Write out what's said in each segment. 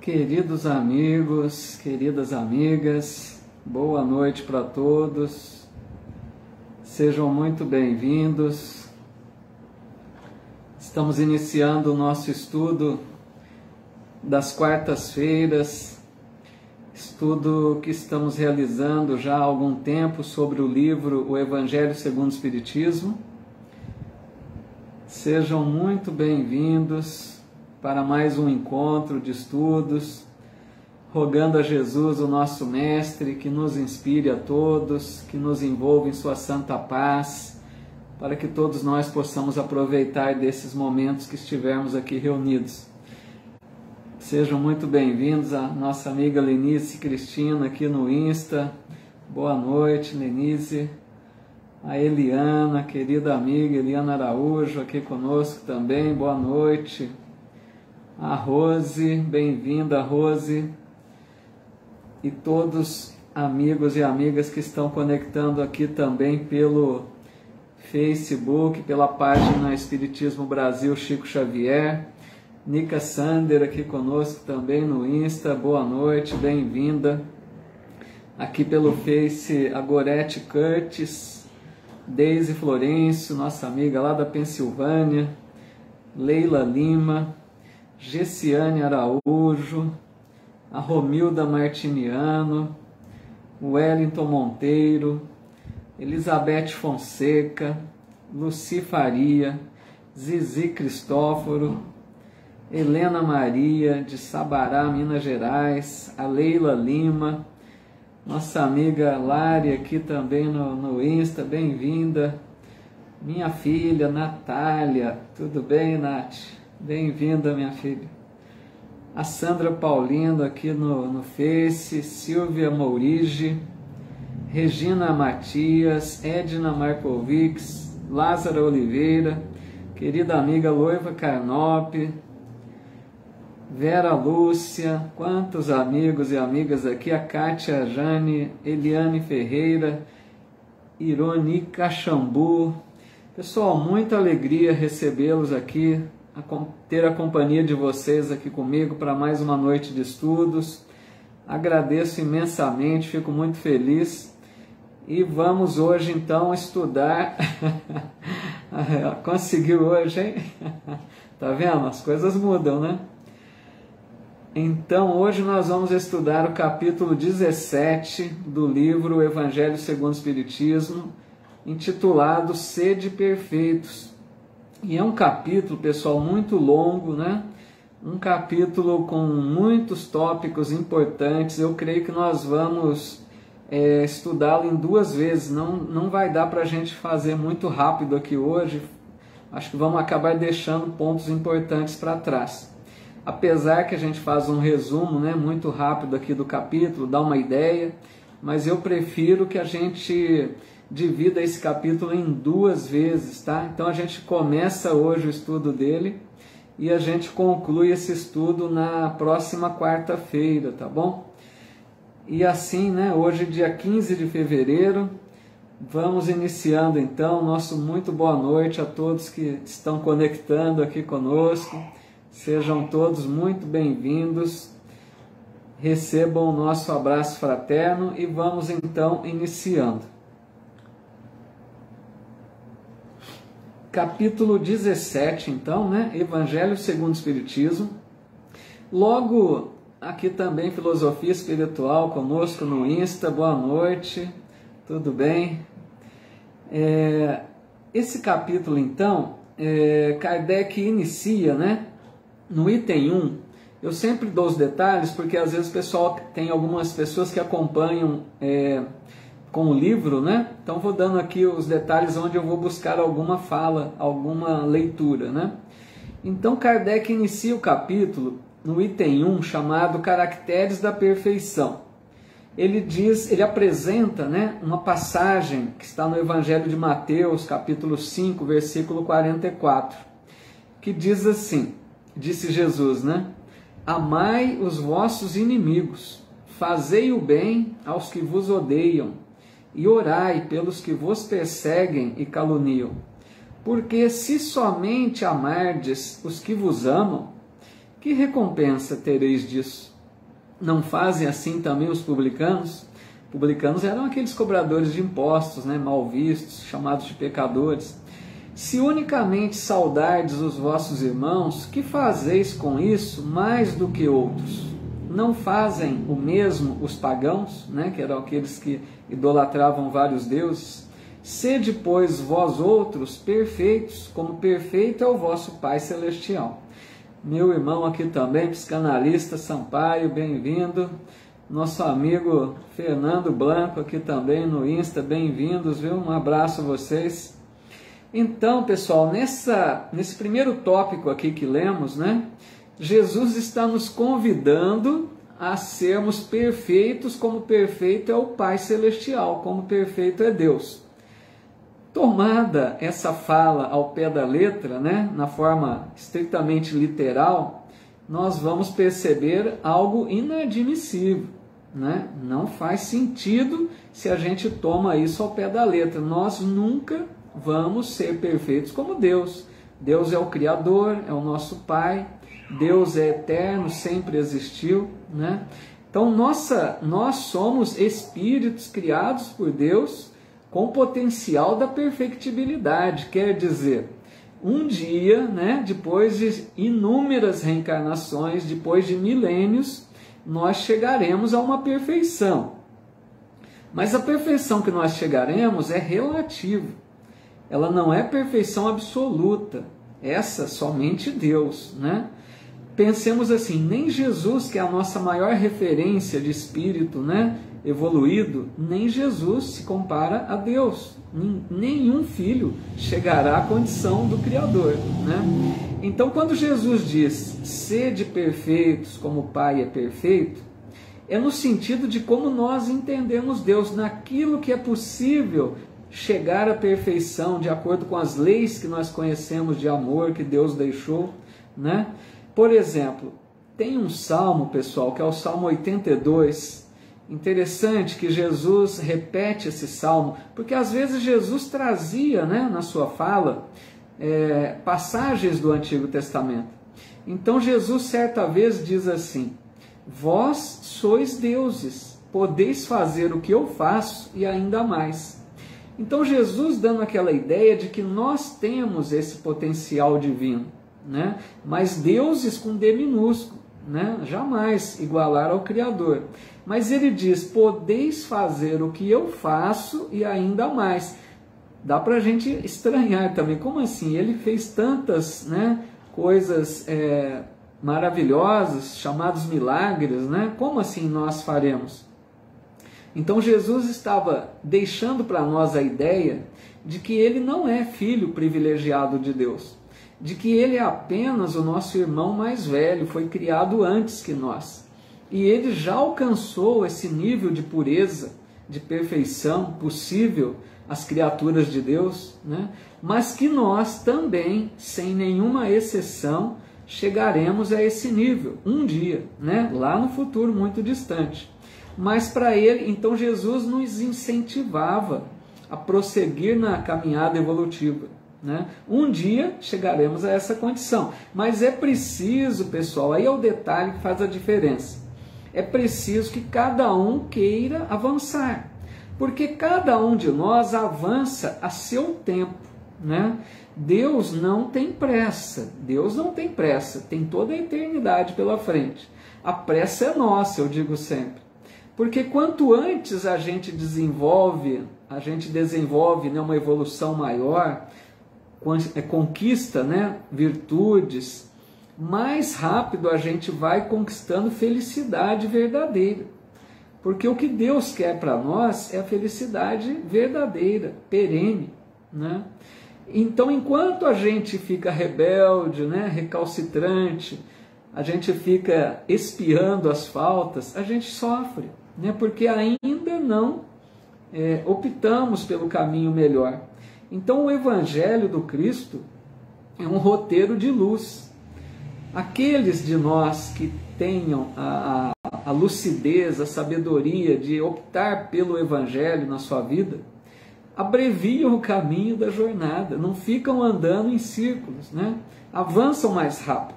Queridos amigos, queridas amigas, boa noite para todos, sejam muito bem-vindos. Estamos iniciando o nosso estudo das quartas-feiras, estudo que estamos realizando já há algum tempo sobre o livro O Evangelho segundo o Espiritismo. Sejam muito bem-vindos para mais um encontro de estudos, rogando a Jesus, o nosso Mestre, que nos inspire a todos, que nos envolva em sua santa paz, para que todos nós possamos aproveitar desses momentos que estivermos aqui reunidos. Sejam muito bem-vindos a nossa amiga Lenice Cristina aqui no Insta. Boa noite, Lenice. A Eliana, querida amiga Eliana Araújo, aqui conosco também. Boa noite. A Rose, bem-vinda, Rose. E todos amigos e amigas que estão conectando aqui também pelo Facebook, pela página Espiritismo Brasil Chico Xavier. Nica Sander aqui conosco também no Insta. Boa noite, bem-vinda. Aqui pelo Face, a Gorete Curtis, Deise Florencio, nossa amiga lá da Pensilvânia, Leila Lima, Gessiane Araújo, a Romilda Martiniano, Wellington Monteiro, Elizabeth Fonseca, Luci Faria, Zizi Cristóforo, Helena Maria de Sabará, Minas Gerais, a Leila Lima, nossa amiga Lari aqui também no Insta, bem-vinda. Minha filha Natália, tudo bem, Nath? Bem-vinda, minha filha. A Sandra Paulino aqui no Face, Silvia Mourige, Regina Matias, Edna Markovics, Lázara Oliveira, querida amiga Loiva Carnop, Vera Lúcia, quantos amigos e amigas aqui, a Kátia Jane, Eliane Ferreira, Ironi Caxambu. Pessoal, muita alegria recebê-los aqui, ter a companhia de vocês aqui comigo para mais uma noite de estudos. Agradeço imensamente, fico muito feliz. E vamos hoje então estudar. Conseguiu hoje, hein? Tá vendo? As coisas mudam, né? Então, hoje nós vamos estudar o capítulo 17 do livro O Evangelho segundo o Espiritismo, intitulado Sede Perfeitos. E é um capítulo, pessoal, muito longo, né? Um capítulo com muitos tópicos importantes. Eu creio que nós vamos estudá-lo em duas vezes. Não vai dar para a gente fazer muito rápido aqui hoje. Acho que vamos acabar deixando pontos importantes para trás. Apesar que a gente faz um resumo, né, muito rápido aqui do capítulo, dá uma ideia, mas eu prefiro que a gente divida esse capítulo em duas vezes, tá? Então a gente começa hoje o estudo dele e a gente conclui esse estudo na próxima quarta-feira, tá bom? E assim, né, hoje dia 15 de fevereiro, vamos iniciando então. Nosso muito boa noite a todos que estão conectando aqui conosco. Sejam todos muito bem-vindos. Recebam o nosso abraço fraterno e vamos então iniciando. Capítulo 17, então, né? Evangelho segundo o Espiritismo. Logo, aqui também Filosofia Espiritual conosco no Insta. Boa noite, tudo bem? Esse capítulo, então, Kardec inicia, né? No item 1, eu sempre dou os detalhes, porque às vezes o pessoal, tem algumas pessoas que acompanham com o livro, né? Então vou dando aqui os detalhes onde eu vou buscar alguma fala, alguma leitura, né? Então Kardec inicia o capítulo no item 1, chamado Caracteres da Perfeição. Ele apresenta, né, uma passagem que está no Evangelho de Mateus, capítulo 5, versículo 44, que diz assim: disse Jesus, né? Amai os vossos inimigos, fazei o bem aos que vos odeiam, e orai pelos que vos perseguem e caluniam. Porque se somente amardes os que vos amam, que recompensa tereis disso? Não fazem assim também os publicanos? Publicanos eram aqueles cobradores de impostos, né, mal vistos, chamados de pecadores. Se unicamente saudardes os vossos irmãos, que fazeis com isso mais do que outros? Não fazem o mesmo os pagãos, né, que eram aqueles que idolatravam vários deuses? Sede, pois, vós outros perfeitos, como perfeito é o vosso Pai Celestial. Meu irmão aqui também, psicanalista Sampaio, bem-vindo. Nosso amigo Fernando Blanco aqui também no Insta, bem-vindos, viu? Um abraço a vocês. Então, pessoal, nesse primeiro tópico aqui que lemos, né, Jesus está nos convidando a sermos perfeitos, como perfeito é o Pai Celestial, como perfeito é Deus. Tomada essa fala ao pé da letra, né, na forma estritamente literal, nós vamos perceber algo inadmissível, né? Não faz sentido se a gente toma isso ao pé da letra. Nós nunca vamos ser perfeitos como Deus. Deus é o Criador, é o nosso Pai, Deus é eterno, sempre existiu, né? Então nós somos espíritos criados por Deus, com potencial da perfectibilidade, quer dizer, um dia, né, depois de inúmeras reencarnações, depois de milênios, nós chegaremos a uma perfeição. Mas a perfeição que nós chegaremos é relativa, ela não é perfeição absoluta, essa somente Deus, né? Pensemos assim, nem Jesus, que é a nossa maior referência de espírito, né, evoluído, nem Jesus se compara a Deus. Nenhum filho chegará à condição do Criador, né? Então, quando Jesus diz, sede perfeitos como o Pai é perfeito, é no sentido de como nós entendemos Deus, naquilo que é possível chegar à perfeição, de acordo com as leis que nós conhecemos de amor que Deus deixou, né? Por exemplo, tem um salmo, pessoal, que é o Salmo 82. Interessante que Jesus repete esse salmo, porque às vezes Jesus trazia, né, na sua fala, passagens do Antigo Testamento. Então Jesus certa vez diz assim, vós sois deuses, podeis fazer o que eu faço e ainda mais. Então Jesus dando aquela ideia de que nós temos esse potencial divino, né? Mas deuses com D minúsculo, né? Jamais igualar ao Criador. Mas ele diz, podeis fazer o que eu faço e ainda mais. Dá para a gente estranhar também, como assim? Ele fez tantas, né, coisas maravilhosas, chamados milagres, né? Como assim nós faremos? Então Jesus estava deixando para nós a ideia de que ele não é filho privilegiado de Deus, de que ele é apenas o nosso irmão mais velho, foi criado antes que nós. E ele já alcançou esse nível de pureza, de perfeição possível às criaturas de Deus, né? Mas que nós também, sem nenhuma exceção, chegaremos a esse nível um dia, né? Lá no futuro muito distante. Mas para ele, então Jesus nos incentivava a prosseguir na caminhada evolutiva, né? Um dia chegaremos a essa condição, mas é preciso, pessoal, aí é o detalhe que faz a diferença. É preciso que cada um queira avançar, porque cada um de nós avança a seu tempo, né? Deus não tem pressa, tem toda a eternidade pela frente. A pressa é nossa, eu digo sempre, porque quanto antes a gente desenvolve, né, uma evolução maior, conquista, né, virtudes, mais rápido a gente vai conquistando felicidade verdadeira. Porque o que Deus quer para nós é a felicidade verdadeira, perene, né? Então, enquanto a gente fica rebelde, né, recalcitrante, a gente fica espiando as faltas, a gente sofre, né, porque ainda não optamos pelo caminho melhor. Então, o Evangelho do Cristo é um roteiro de luz. Aqueles de nós que tenham a lucidez, a sabedoria de optar pelo Evangelho na sua vida, abreviam o caminho da jornada, não ficam andando em círculos, né? Avançam mais rápido.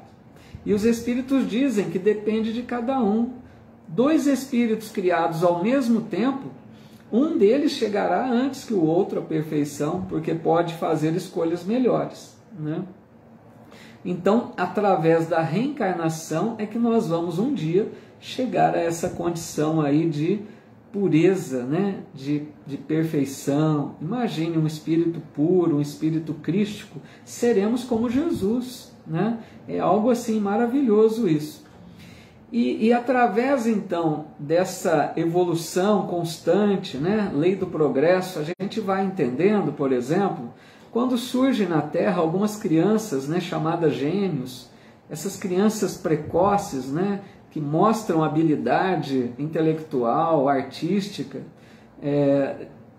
E os Espíritos dizem que depende de cada um dois espíritos criados ao mesmo tempo, um deles chegará antes que o outro à perfeição, porque pode fazer escolhas melhores, né? Então, através da reencarnação é que nós vamos um dia chegar a essa condição aí de pureza, né? de perfeição. Imagine um espírito puro, um espírito crístico, seremos como Jesus, né? É algo assim maravilhoso isso. E através então dessa evolução constante, né? Lei do progresso, a gente vai entendendo, por exemplo, quando surgem na Terra algumas crianças, né, chamadas gênios, essas crianças precoces, né, que mostram habilidade intelectual, artística,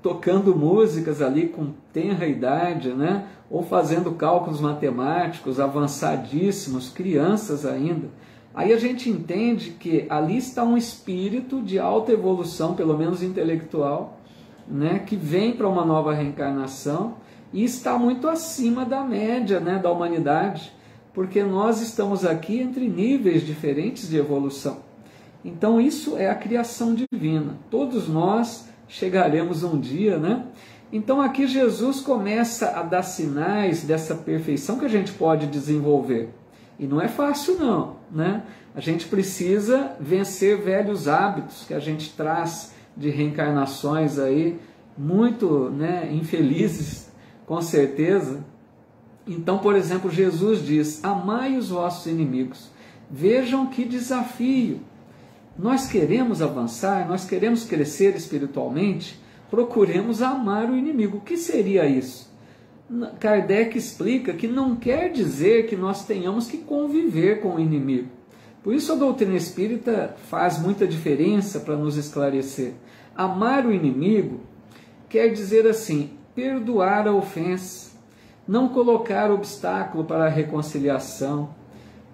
tocando músicas ali com tenra idade, né, ou fazendo cálculos matemáticos avançadíssimos, crianças ainda. Aí a gente entende que ali está um espírito de alta evolução, pelo menos intelectual, né, que vem para uma nova reencarnação e está muito acima da média, né, da humanidade, porque nós estamos aqui entre níveis diferentes de evolução. Então isso é a criação divina. Todos nós chegaremos um dia, né? Então aqui Jesus começa a dar sinais dessa perfeição que a gente pode desenvolver. E não é fácil não, né? A gente precisa vencer velhos hábitos que a gente traz de reencarnações aí, muito, né, infelizes, com certeza. Então, por exemplo, Jesus diz, amai os vossos inimigos. Vejam que desafio. Nós queremos avançar, nós queremos crescer espiritualmente, procuremos amar o inimigo. O que seria isso? Kardec explica que não quer dizer que nós tenhamos que conviver com o inimigo. Por isso a doutrina espírita faz muita diferença para nos esclarecer. Amar o inimigo quer dizer assim, perdoar a ofensa, não colocar obstáculo para a reconciliação,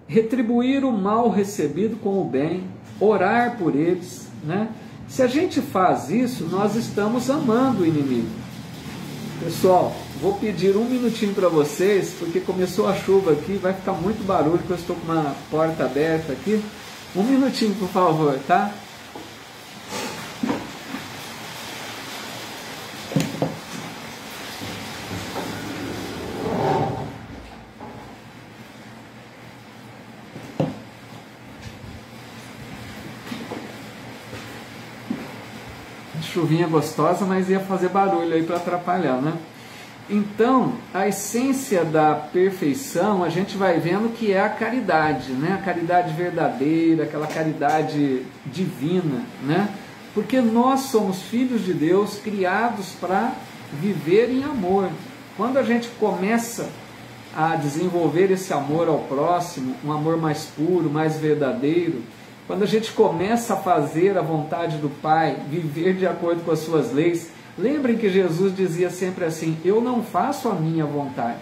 retribuir o mal recebido com o bem, orar por eles, né? Se a gente faz isso, nós estamos amando o inimigo. Pessoal, vou pedir um minutinho para vocês, porque começou a chuva aqui, vai ficar muito barulho, porque eu estou com uma porta aberta aqui. Um minutinho, por favor, tá? Chuvinha gostosa, mas ia fazer barulho aí para atrapalhar, né? Então, a essência da perfeição, a gente vai vendo que é a caridade, né? A caridade verdadeira, aquela caridade divina, né? Porque nós somos filhos de Deus, criados para viver em amor. Quando a gente começa a desenvolver esse amor ao próximo, um amor mais puro, mais verdadeiro, quando a gente começa a fazer a vontade do Pai, viver de acordo com as suas leis, lembrem que Jesus dizia sempre assim, eu não faço a minha vontade,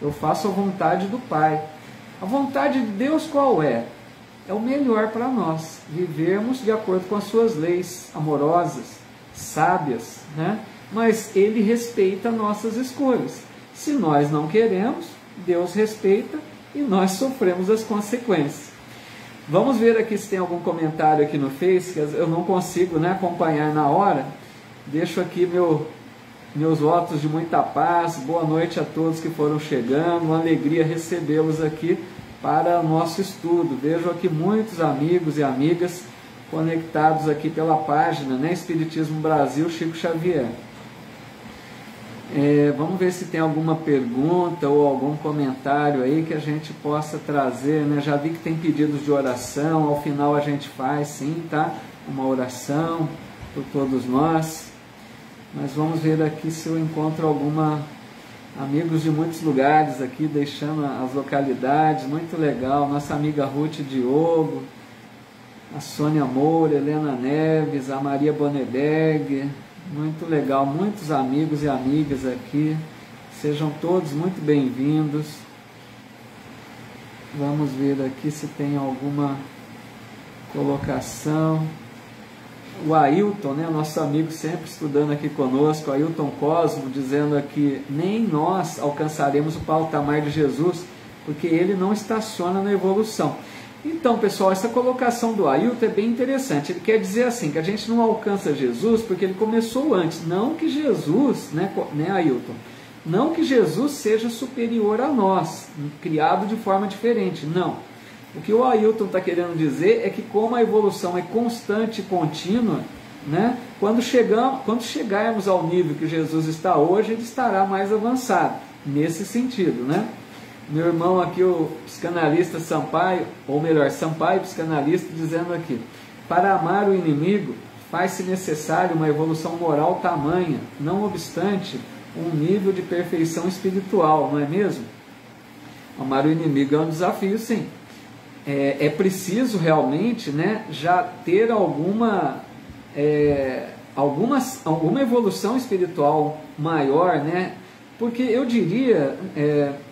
eu faço a vontade do Pai. A vontade de Deus qual é? É o melhor para nós, vivermos de acordo com as suas leis amorosas, sábias, né? Mas Ele respeita nossas escolhas. Se nós não queremos, Deus respeita e nós sofremos as consequências. Vamos ver aqui se tem algum comentário aqui no Face, que eu não consigo, né, acompanhar na hora. Deixo aqui meus votos de muita paz, boa noite a todos que foram chegando, uma alegria recebê-los aqui para o nosso estudo. Vejo aqui muitos amigos e amigas conectados aqui pela página, né, Espiritismo Brasil Chico Xavier. Vamos ver se tem alguma pergunta ou algum comentário aí que a gente possa trazer, né? Já vi que tem pedidos de oração, ao final a gente faz sim, tá? Uma oração por todos nós. Mas vamos ver aqui se eu encontro amigos de muitos lugares aqui, deixando as localidades, muito legal. Nossa amiga Ruth Diogo, a Sônia Moura, Helena Neves, a Maria Boneberg. Muito legal, muitos amigos e amigas aqui, sejam todos muito bem-vindos. Vamos ver aqui se tem alguma colocação. O Ailton, né, nosso amigo sempre estudando aqui conosco, Ailton Cosmo, dizendo aqui, nem nós alcançaremos o patamar de Jesus, porque ele não estaciona na evolução. Então, pessoal, essa colocação do Ailton é bem interessante. Ele quer dizer assim, que a gente não alcança Jesus porque ele começou antes. Não que Jesus, né, Ailton? Não que Jesus seja superior a nós, criado de forma diferente, não. O que o Ailton está querendo dizer é que como a evolução é constante e contínua, né, quando chegarmos ao nível que Jesus está hoje, ele estará mais avançado, nesse sentido, né? Meu irmão aqui, o psicanalista Sampaio, ou melhor, Sampaio psicanalista, dizendo aqui: para amar o inimigo, faz-se necessário uma evolução moral tamanha, não obstante um nível de perfeição espiritual, não é mesmo? Amar o inimigo é um desafio, sim. É preciso realmente, né, já ter alguma evolução espiritual maior, né? Porque eu diria,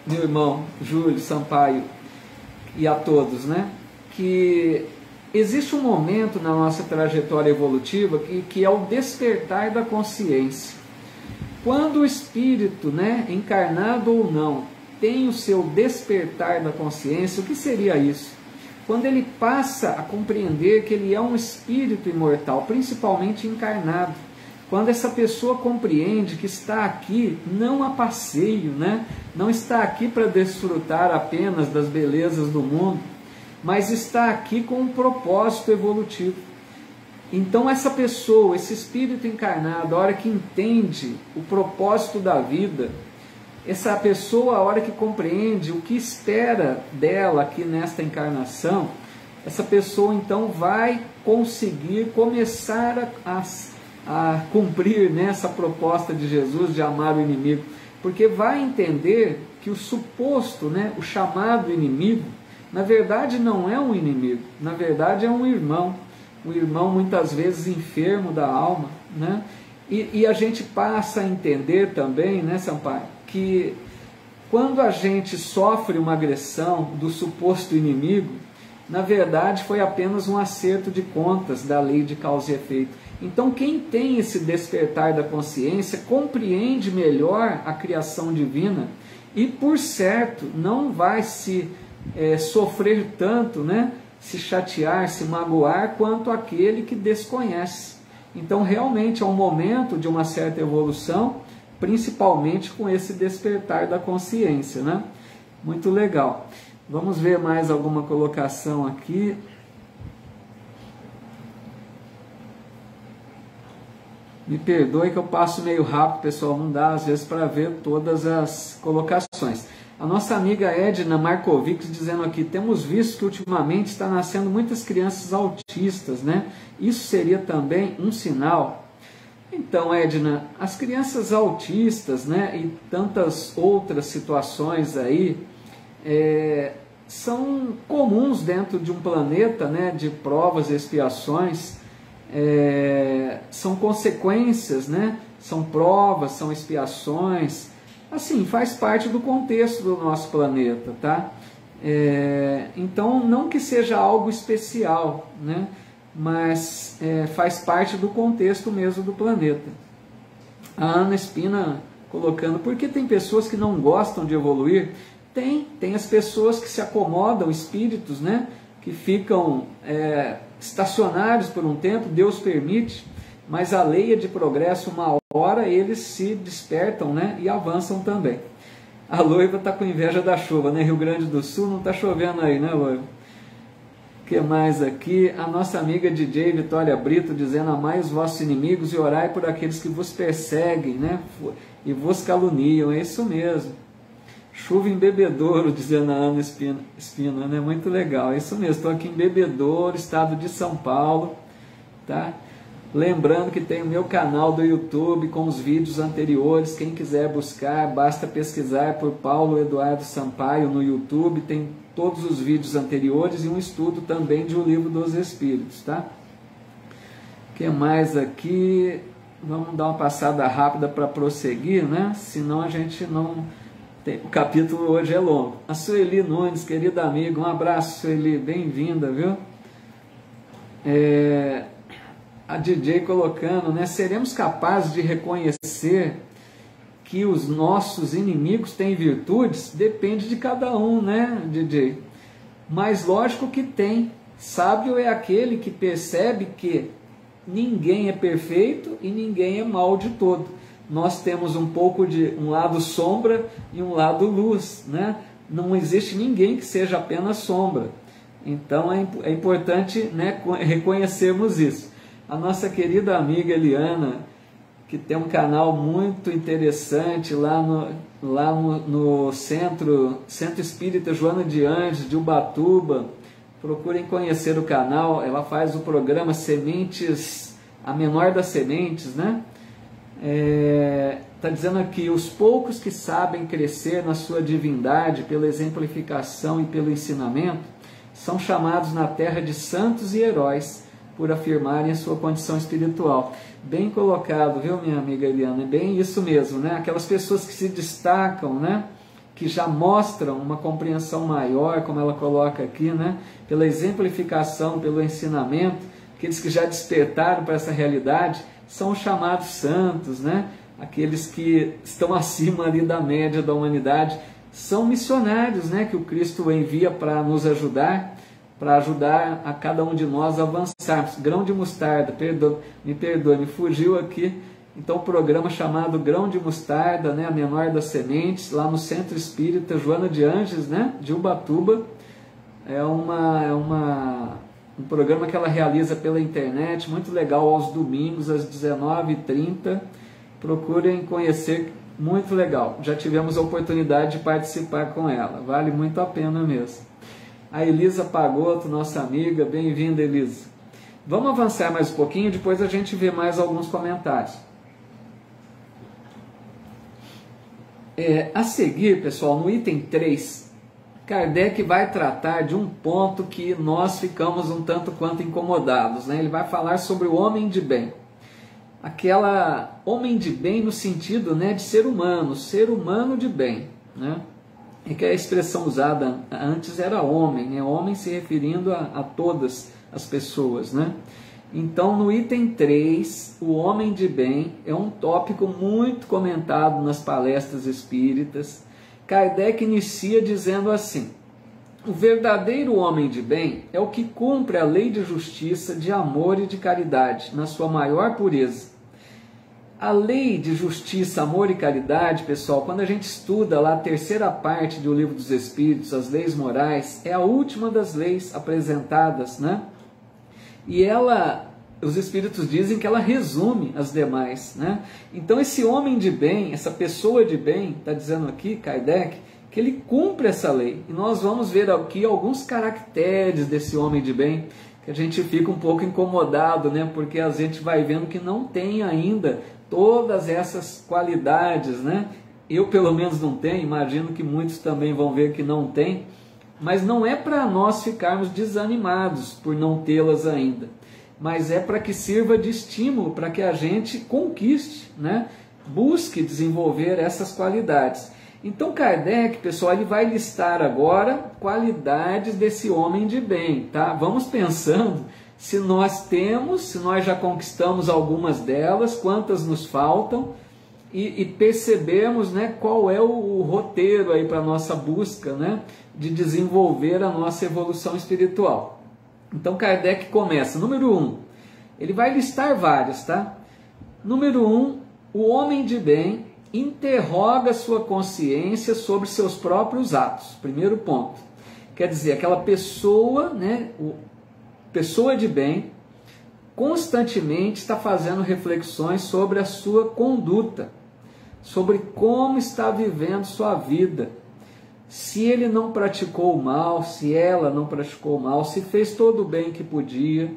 meu irmão Júlio Sampaio e a todos, né, que existe um momento na nossa trajetória evolutiva que é o despertar da consciência. Quando o espírito, né, encarnado ou não, tem o seu despertar da consciência, o que seria isso? Quando ele passa a compreender que ele é um espírito imortal, principalmente encarnado. Quando essa pessoa compreende que está aqui não a passeio, né? Não está aqui para desfrutar apenas das belezas do mundo, mas está aqui com um propósito evolutivo. Então essa pessoa, esse espírito encarnado, a hora que entende o propósito da vida, essa pessoa, a hora que compreende o que espera dela aqui nesta encarnação, essa pessoa então vai conseguir começar a cumprir, né, essa proposta de Jesus de amar o inimigo, porque vai entender que o suposto, né, o chamado inimigo, na verdade não é um inimigo, na verdade é um irmão muitas vezes enfermo da alma, né? E a gente passa a entender também, né, Sampaio, que quando a gente sofre uma agressão do suposto inimigo, na verdade foi apenas um acerto de contas da lei de causa e efeito. Então quem tem esse despertar da consciência compreende melhor a criação divina e, por certo, não vai se sofrer tanto, né, se chatear, se magoar, quanto aquele que desconhece. Então realmente é um momento de uma certa evolução, principalmente com esse despertar da consciência, né? Muito legal. Vamos ver mais alguma colocação aqui. Me perdoe que eu passo meio rápido, pessoal, não dá às vezes para ver todas as colocações. A nossa amiga Edna Markovic dizendo aqui: temos visto que ultimamente está nascendo muitas crianças autistas, né? Isso seria também um sinal? Então, Edna, as crianças autistas, né, e tantas outras situações aí, são comuns dentro de um planeta, né, de provas e expiações. São consequências, né? São provas, são expiações, assim, faz parte do contexto do nosso planeta, tá? Então, não que seja algo especial, né? Mas faz parte do contexto mesmo do planeta. A Ana Espina colocando: por que tem pessoas que não gostam de evoluir? Tem as pessoas que se acomodam, espíritos, né? Que ficam estacionários por um tempo, Deus permite, mas a lei é de progresso, uma hora eles se despertam, né, e avançam também. A Loiva está com inveja da chuva, né? Rio Grande do Sul não está chovendo aí, né, Loiva? O que mais aqui? A nossa amiga DJ Vitória Brito dizendo: amai os vossos inimigos e orai por aqueles que vos perseguem, né, e vos caluniam. É isso mesmo. Chuva em Bebedouro, dizendo a Ana Espina, né? Muito legal, é isso mesmo. Estou aqui em Bebedouro, estado de São Paulo, tá? Lembrando que tem o meu canal do YouTube com os vídeos anteriores. Quem quiser buscar, basta pesquisar por Paulo Eduardo Sampaio no YouTube. Tem todos os vídeos anteriores e um estudo também de O Livro dos Espíritos, tá? O que mais aqui? Vamos dar uma passada rápida para prosseguir, né? Senão a gente não... O capítulo hoje é longo. A Sueli Nunes, querida amiga, um abraço, Sueli, bem-vinda, viu? A DJ colocando, né? Seremos capazes de reconhecer que os nossos inimigos têm virtudes? Depende de cada um, né, DJ? Mas lógico que tem. Sábio é aquele que percebe que ninguém é perfeito e ninguém é mal de todo. Nós temos um pouco de um lado sombra e um lado luz, né? Não existe ninguém que seja apenas sombra. Então é importante, né, reconhecermos isso. A nossa querida amiga Eliana, que tem um canal muito interessante lá no Centro Espírita Joana de Anjos, de Ubatuba. Procurem conhecer o canal. Ela faz o programa Sementes, a menor das sementes, né? Está dizendo aqui: os poucos que sabem crescer na sua divindade pela exemplificação e pelo ensinamento são chamados na terra de santos e heróis por afirmarem a sua condição espiritual. Bem colocado, viu, minha amiga Eliana? É bem isso mesmo, né? Aquelas pessoas que se destacam, né? Que já mostram uma compreensão maior, como ela coloca aqui, né? Pela exemplificação, pelo ensinamento, aqueles que já despertaram para essa realidade, são os chamados santos, né? Aqueles que estão acima ali da média da humanidade, são missionários, né? Que o Cristo envia para nos ajudar, para ajudar a cada um de nós a avançarmos. Grão de mostarda, me perdoe, me fugiu aqui. Então, o programa chamado Grão de Mostarda, né? A menor das sementes, lá no Centro Espírita Joana de Anjos, né? De Ubatuba. É um programa que ela realiza pela internet, muito legal, aos domingos, às 19h30. Procurem conhecer, muito legal. Já tivemos a oportunidade de participar com ela, vale muito a pena mesmo. A Elisa Pagotto, nossa amiga, bem-vinda, Elisa. Vamos avançar mais um pouquinho, depois a gente vê mais alguns comentários. A seguir, pessoal, no item 3, Kardec vai tratar de um ponto que nós ficamos um tanto quanto incomodados, né? Ele vai falar sobre o homem de bem. Aquela homem de bem no sentido, né, de ser humano de bem, né? É que a expressão usada antes era homem, né? Homem se referindo a todas as pessoas, né? Então, no item 3, o homem de bem é um tópico muito comentado nas palestras espíritas. Kardec inicia dizendo assim: o verdadeiro homem de bem é o que cumpre a lei de justiça, de amor e de caridade, na sua maior pureza. A lei de justiça, amor e caridade, pessoal, quando a gente estuda lá a terceira parte do Livro dos Espíritos, as leis morais, é a última das leis apresentadas, né? E os Espíritos dizem que ela resume as demais, né? Então esse homem de bem, essa pessoa de bem, está dizendo aqui, Kardec, que ele cumpre essa lei. E nós vamos ver aqui alguns caracteres desse homem de bem, que a gente fica um pouco incomodado, né? Porque a gente vai vendo que não tem ainda todas essas qualidades, né? Eu pelo menos não tenho, imagino que muitos também vão ver que não tem, mas não é para nós ficarmos desanimados por não tê-las ainda, mas é para que sirva de estímulo para que a gente conquiste, né? Busque desenvolver essas qualidades. Então Kardec, pessoal, ele vai listar agora qualidades desse homem de bem, tá? Vamos pensando se nós temos, se nós já conquistamos algumas delas, quantas nos faltam, e percebemos, né, qual é o roteiro aí para a nossa busca, né, de desenvolver a nossa evolução espiritual. Então Kardec começa, número 1, ele vai listar vários, tá? Número 1, o homem de bem interroga sua consciência sobre seus próprios atos. Primeiro ponto. Quer dizer, aquela pessoa, né, pessoa de bem, constantemente está fazendo reflexões sobre a sua conduta, sobre como está vivendo sua vida. Se ele não praticou o mal, se ela não praticou o mal, se fez todo o bem que podia,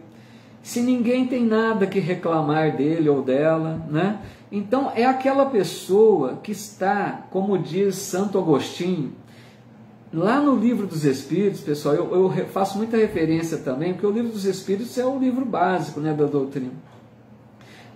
se ninguém tem nada que reclamar dele ou dela, né? Então é aquela pessoa que está, como diz Santo Agostinho, lá no Livro dos Espíritos, pessoal, eu faço muita referência também, porque o Livro dos Espíritos é o livro básico, né, da doutrina.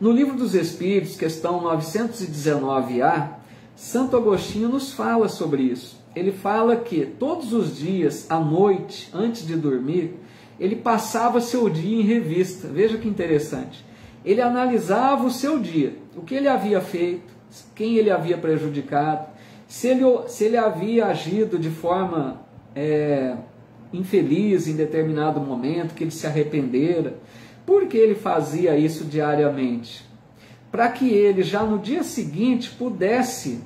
No Livro dos Espíritos, questão 919A, Santo Agostinho nos fala sobre isso. Ele fala que todos os dias, à noite, antes de dormir, ele passava seu dia em revista. Veja que interessante. Ele analisava o seu dia, o que ele havia feito, quem ele havia prejudicado, se ele havia agido de forma infeliz em determinado momento, que ele se arrependera. Por que ele fazia isso diariamente? Para que ele já no dia seguinte pudesse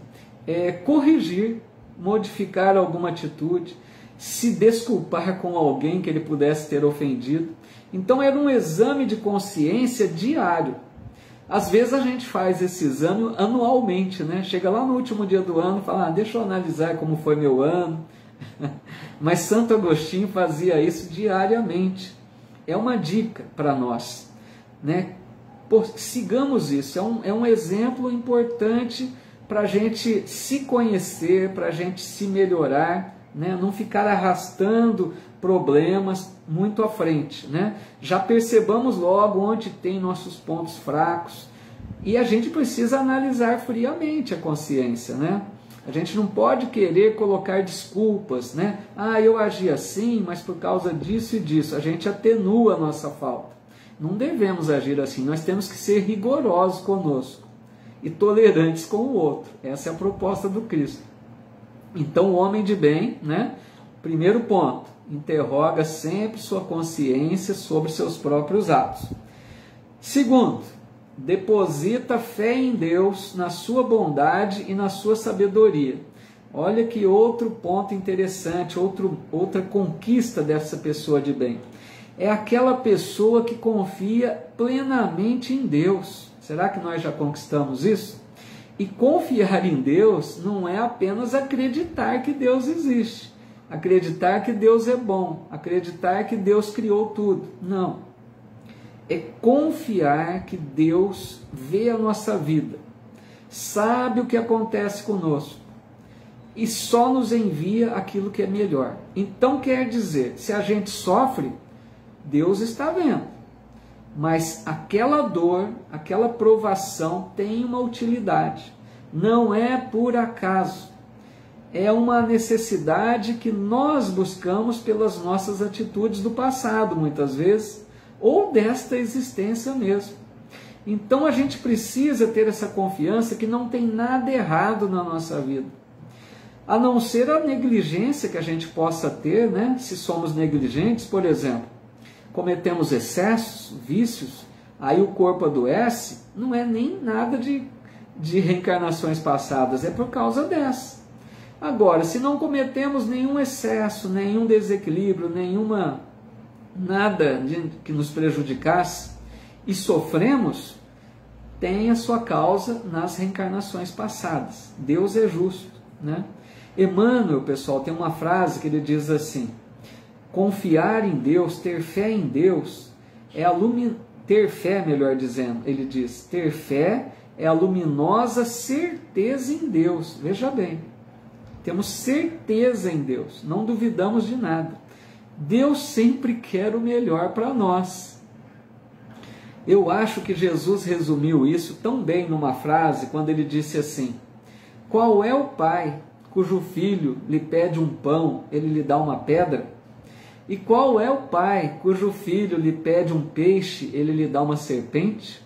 corrigir, modificar alguma atitude, se desculpar com alguém que ele pudesse ter ofendido. Então era um exame de consciência diário. Às vezes a gente faz esse exame anualmente, né? Chega lá no último dia do ano e fala, deixa eu analisar como foi meu ano. Mas Santo Agostinho fazia isso diariamente. É uma dica para nós, né? Sigamos isso, é um exemplo importante para a gente se conhecer, para a gente se melhorar, né? Não ficar arrastando problemas muito à frente, né? Já percebamos logo onde tem nossos pontos fracos e a gente precisa analisar friamente a consciência, né? A gente não pode querer colocar desculpas, né? Eu agi assim, mas por causa disso e disso. A gente atenua a nossa falta. Não devemos agir assim, nós temos que ser rigorosos conosco e tolerantes com o outro. Essa é a proposta do Cristo. Então o homem de bem, né? Primeiro ponto, interroga sempre sua consciência sobre seus próprios atos. Segundo, deposita fé em Deus, na sua bondade e na sua sabedoria. Olha que outro ponto interessante, outra conquista dessa pessoa de bem. É aquela pessoa que confia plenamente em Deus. Será que nós já conquistamos isso? E confiar em Deus não é apenas acreditar que Deus existe, acreditar que Deus é bom, acreditar que Deus criou tudo. Não. É confiar que Deus vê a nossa vida, sabe o que acontece conosco e só nos envia aquilo que é melhor. Então quer dizer, se a gente sofre, Deus está vendo, mas aquela dor, aquela provação tem uma utilidade, não é por acaso, é uma necessidade que nós buscamos pelas nossas atitudes do passado, muitas vezes, ou desta existência mesmo. Então a gente precisa ter essa confiança que não tem nada errado na nossa vida, a não ser a negligência que a gente possa ter, né? Se somos negligentes, por exemplo, cometemos excessos, vícios, aí o corpo adoece, não é nem nada de reencarnações passadas, é por causa dessa. Agora, se não cometemos nenhum excesso, nenhum desequilíbrio, nada que nos prejudicasse e sofremos, tem a sua causa nas reencarnações passadas. Deus é justo, né? Emmanuel, pessoal, tem uma frase que ele diz assim: confiar em Deus, ter fé em Deus, ter fé, melhor dizendo, ele diz, ter fé é a luminosa certeza em Deus. Veja bem, temos certeza em Deus, não duvidamos de nada. Deus sempre quer o melhor para nós. Eu acho que Jesus resumiu isso tão bem numa frase, quando ele disse assim: qual é o pai cujo filho lhe pede um pão, ele lhe dá uma pedra? E qual é o pai cujo filho lhe pede um peixe, ele lhe dá uma serpente?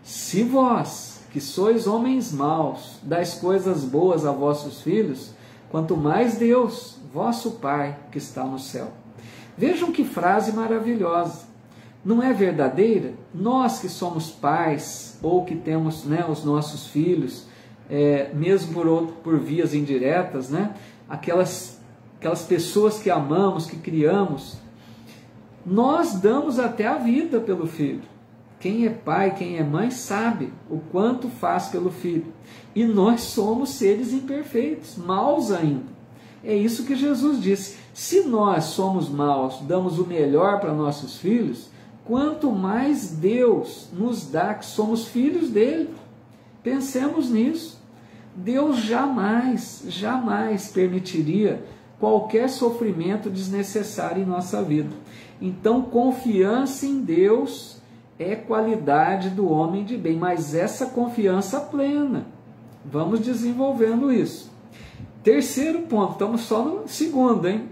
Se vós, que sois homens maus, dais coisas boas a vossos filhos, quanto mais Deus, vosso Pai, que está no céu. Vejam que frase maravilhosa. Não é verdadeira? Nós que somos pais, ou que temos, né, os nossos filhos, mesmo por vias indiretas, né, aquelas pessoas que amamos, que criamos, nós damos até a vida pelo filho. Quem é pai, quem é mãe, sabe o quanto faz pelo filho. E nós somos seres imperfeitos, maus ainda. É isso que Jesus disse. Se nós somos maus, damos o melhor para nossos filhos, quanto mais Deus nos dá, que somos filhos dele. Pensemos nisso. Deus jamais, jamais permitiria qualquer sofrimento desnecessário em nossa vida. Então, confiança em Deus é qualidade do homem de bem, mas essa confiança plena. Vamos desenvolvendo isso. Terceiro ponto, estamos só no segundo, hein?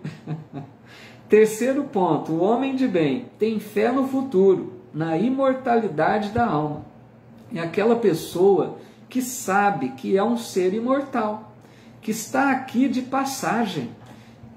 Terceiro ponto, o homem de bem tem fé no futuro, na imortalidade da alma. É aquela pessoa que sabe que é um ser imortal, que está aqui de passagem,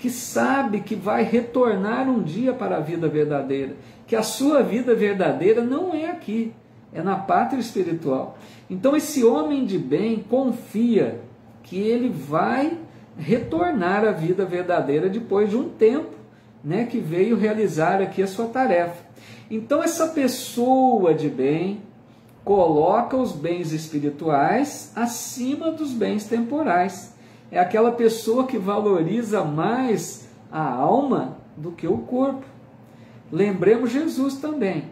que sabe que vai retornar um dia para a vida verdadeira, que a sua vida verdadeira não é aqui, é na pátria espiritual. Então esse homem de bem confia que ele vai retornar à vida verdadeira depois de um tempo, né, que veio realizar aqui a sua tarefa. Então essa pessoa de bem coloca os bens espirituais acima dos bens temporais. É aquela pessoa que valoriza mais a alma do que o corpo. Lembremos Jesus também.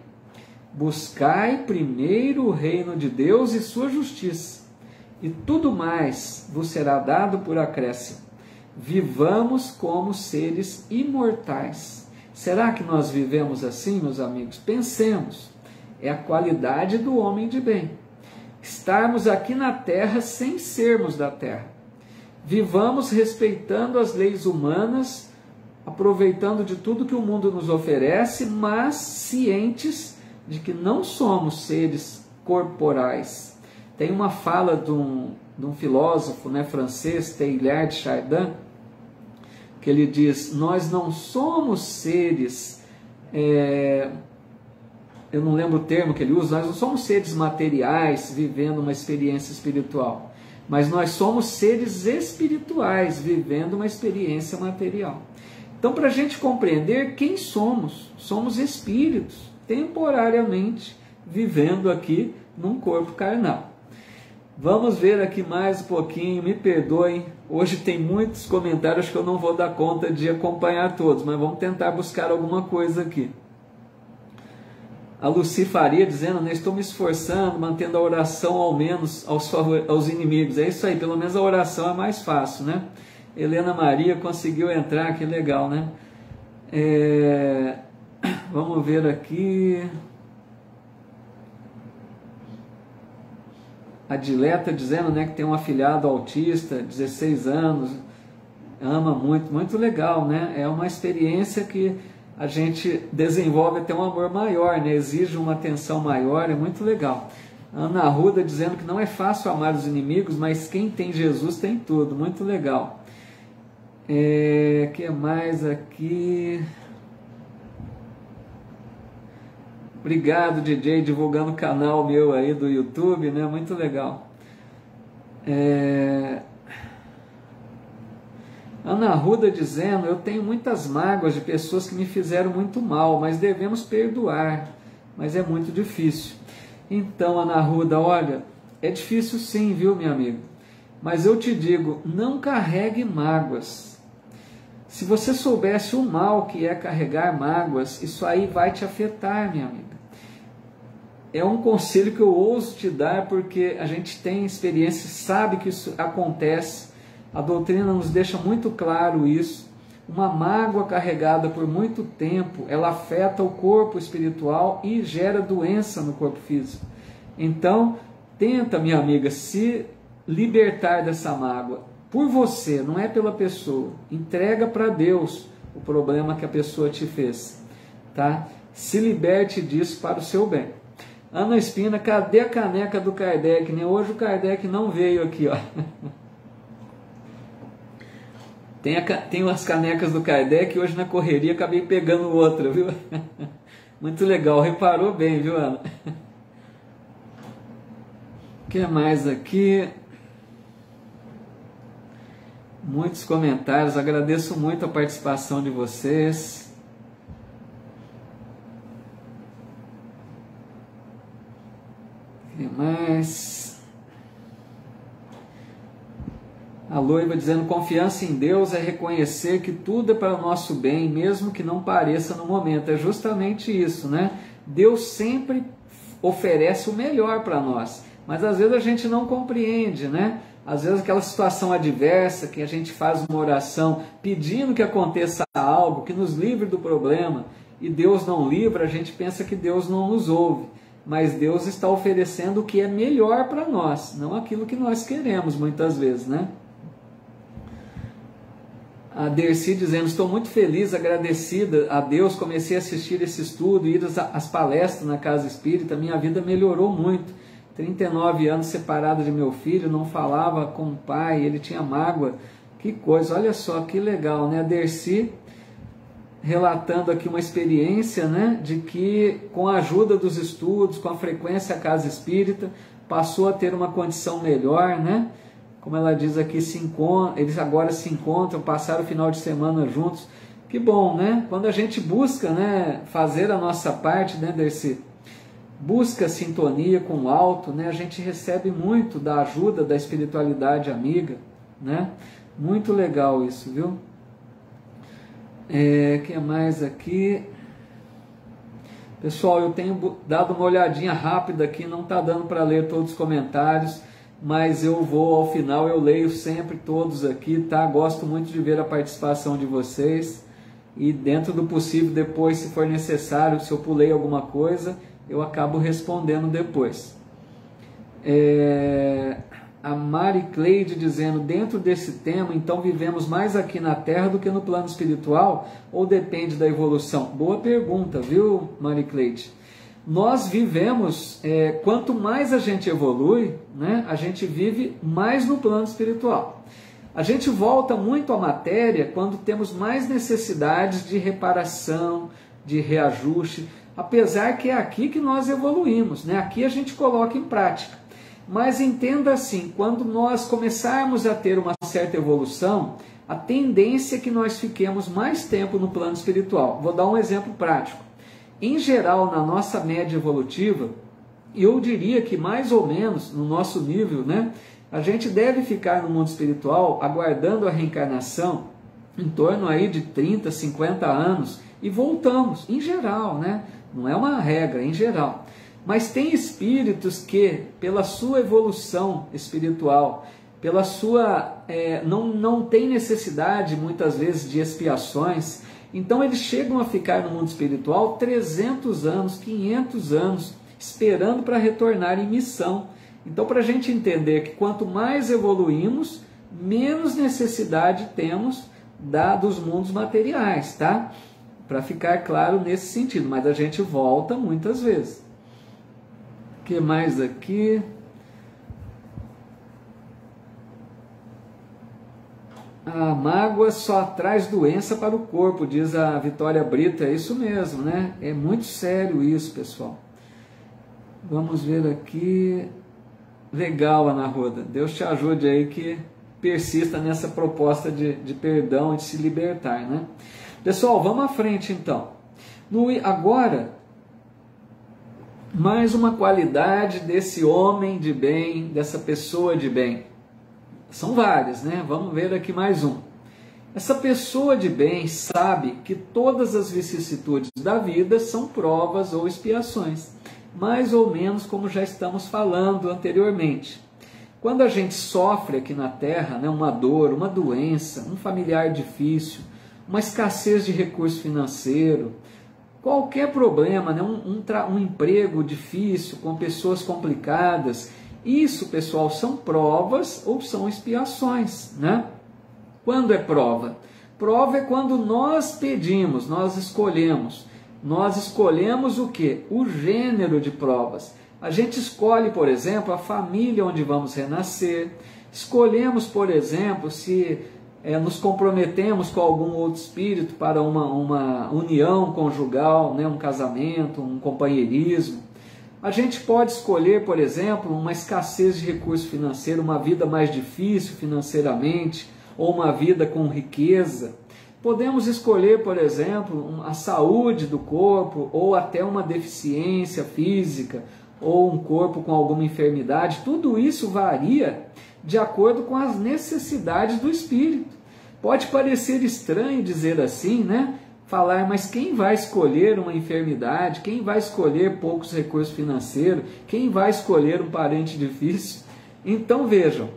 Buscai primeiro o reino de Deus e sua justiça, e tudo mais vos será dado por acréscimo. Vivamos como seres imortais. Será que nós vivemos assim, meus amigos? Pensemos. É a qualidade do homem de bem. Estarmos aqui na terra sem sermos da terra. Vivamos respeitando as leis humanas, aproveitando de tudo que o mundo nos oferece, mas cientes de que não somos seres corporais. Tem uma fala de um filósofo, né, francês, Teilhard de Chardin, que ele diz: nós não somos seres, eu não lembro o termo que ele usa, nós não somos seres materiais vivendo uma experiência espiritual, mas nós somos seres espirituais vivendo uma experiência material. Então, para a gente compreender quem somos, somos espíritos, temporariamente vivendo aqui num corpo carnal. Vamos ver aqui mais um pouquinho, me perdoem, hoje tem muitos comentários que eu não vou dar conta de acompanhar todos, mas vamos tentar buscar alguma coisa aqui. A Luci Faria dizendo, né, estou me esforçando, mantendo a oração ao menos aos inimigos. É isso aí, pelo menos a oração é mais fácil, né? Helena Maria conseguiu entrar, que legal, né? Vamos ver aqui. A Dileta dizendo, né, que tem um afilhado autista, 16 anos, ama muito, muito legal, né? É uma experiência que a gente desenvolve até um amor maior, né? Exige uma atenção maior, é muito legal. Ana Arruda dizendo que não é fácil amar os inimigos, mas quem tem Jesus tem tudo, muito legal. Que mais aqui? Obrigado, DJ, divulgando o canal meu aí do YouTube, né? Muito legal. Ana Arruda dizendo, eu tenho muitas mágoas de pessoas que me fizeram muito mal, mas devemos perdoar, mas é muito difícil. Então, Ana Arruda, olha, é difícil sim, viu, minha amiga? Mas eu te digo, não carregue mágoas. Se você soubesse o mal que é carregar mágoas, isso aí vai te afetar, minha amiga. É um conselho que eu ouso te dar, porque a gente tem experiência, sabe que isso acontece. A doutrina nos deixa muito claro isso. Uma mágoa carregada por muito tempo, ela afeta o corpo espiritual e gera doença no corpo físico. Então, tenta, minha amiga, se libertar dessa mágoa. Por você, não é pela pessoa. Entrega para Deus o problema que a pessoa te fez. Tá? Se liberte disso para o seu bem. Ana Espina, cadê a caneca do Kardec? Né? Hoje o Kardec não veio aqui, ó. Tem umas canecas do Kardec e hoje na correria acabei pegando outra, viu? Muito legal, reparou bem, viu, Ana? O que mais aqui? Muitos comentários, agradeço muito a participação de vocês. O que mais? A Loiva dizendo, confiança em Deus é reconhecer que tudo é para o nosso bem, mesmo que não pareça no momento. É justamente isso, né? Deus sempre oferece o melhor para nós, mas às vezes a gente não compreende, né? Às vezes aquela situação adversa que a gente faz uma oração pedindo que aconteça algo, que nos livre do problema, e Deus não livra, a gente pensa que Deus não nos ouve. Mas Deus está oferecendo o que é melhor para nós, não aquilo que nós queremos muitas vezes, né? A Dercy dizendo, estou muito feliz, agradecida a Deus, comecei a assistir esse estudo, ir às palestras na Casa Espírita, minha vida melhorou muito. 39 anos separada de meu filho, não falava com o pai, ele tinha mágoa Que coisa, olha só que legal, né? A Dercy relatando aqui uma experiência, né, de que com a ajuda dos estudos, com a frequência à casa espírita, passou a ter uma condição melhor, né? Como ela diz aqui, eles agora se encontram, passaram o final de semana juntos. Que bom, né? Quando a gente busca, né, fazer a nossa parte, né, Dercy? Busca sintonia com o alto, né? A gente recebe muito da ajuda da espiritualidade amiga, né? Muito legal isso, viu? Que mais aqui? Pessoal, eu tenho dado uma olhadinha rápida aqui, não está dando para ler todos os comentários, mas eu vou, ao final, eu leio sempre todos aqui, tá? Gosto muito de ver a participação de vocês, e dentro do possível, depois, se for necessário, se eu pulei alguma coisa, eu acabo respondendo depois. A Mari Cleide dizendo, dentro desse tema, então vivemos mais aqui na Terra do que no plano espiritual, ou depende da evolução? Boa pergunta, viu, Mari Cleide? Nós vivemos, quanto mais a gente evolui, né, a gente vive mais no plano espiritual. A gente volta muito à matéria quando temos mais necessidades de reparação, de reajuste, apesar que é aqui que nós evoluímos, né? Aqui a gente coloca em prática. Mas entenda assim, quando nós começarmos a ter uma certa evolução, a tendência é que nós fiquemos mais tempo no plano espiritual. Vou dar um exemplo prático. Em geral, na nossa média evolutiva, eu diria que mais ou menos no nosso nível, né, a gente deve ficar no mundo espiritual aguardando a reencarnação em torno aí de 30, 50 anos e voltamos, em geral, né? Não é uma regra, em geral. Mas tem espíritos que, pela sua evolução espiritual, pela sua não tem necessidade muitas vezes de expiações, então eles chegam a ficar no mundo espiritual 300 anos, 500 anos, esperando para retornar em missão. Então, para a gente entender que quanto mais evoluímos, menos necessidade temos dos mundos materiais, tá? Para ficar claro nesse sentido, mas a gente volta muitas vezes. O que mais aqui? A mágoa só traz doença para o corpo, diz a Vitória Brito. É isso mesmo, né? É muito sério isso, pessoal. Vamos ver aqui. Legal, Ana Roda. Deus te ajude aí que persista nessa proposta de perdão e de se libertar, né? Pessoal, vamos à frente então. Agora, mais uma qualidade desse homem de bem, dessa pessoa de bem. São várias, né? Vamos ver aqui mais um. Essa pessoa de bem sabe que todas as vicissitudes da vida são provas ou expiações, mais ou menos como já estamos falando anteriormente. Quando a gente sofre aqui na Terra, né, uma dor, uma doença, um familiar difícil, uma escassez de recurso financeiro, qualquer problema, né, um emprego difícil, com pessoas complicadas, isso, pessoal, são provas ou são expiações, né? Quando é prova? Prova é quando nós pedimos, nós escolhemos o quê? O gênero de provas. A gente escolhe, por exemplo, a família onde vamos renascer, escolhemos, por exemplo, se nos comprometemos com algum outro espírito para uma união conjugal, né, um casamento, um companheirismo. A gente pode escolher, por exemplo, uma escassez de recurso financeiro, uma vida mais difícil financeiramente, ou uma vida com riqueza. Podemos escolher, por exemplo, a saúde do corpo, ou até uma deficiência física, ou um corpo com alguma enfermidade. Tudo isso varia de acordo com as necessidades do espírito. Pode parecer estranho dizer assim, né? Falar, mas quem vai escolher uma enfermidade? Quem vai escolher poucos recursos financeiros? Quem vai escolher um parente difícil? Então vejam,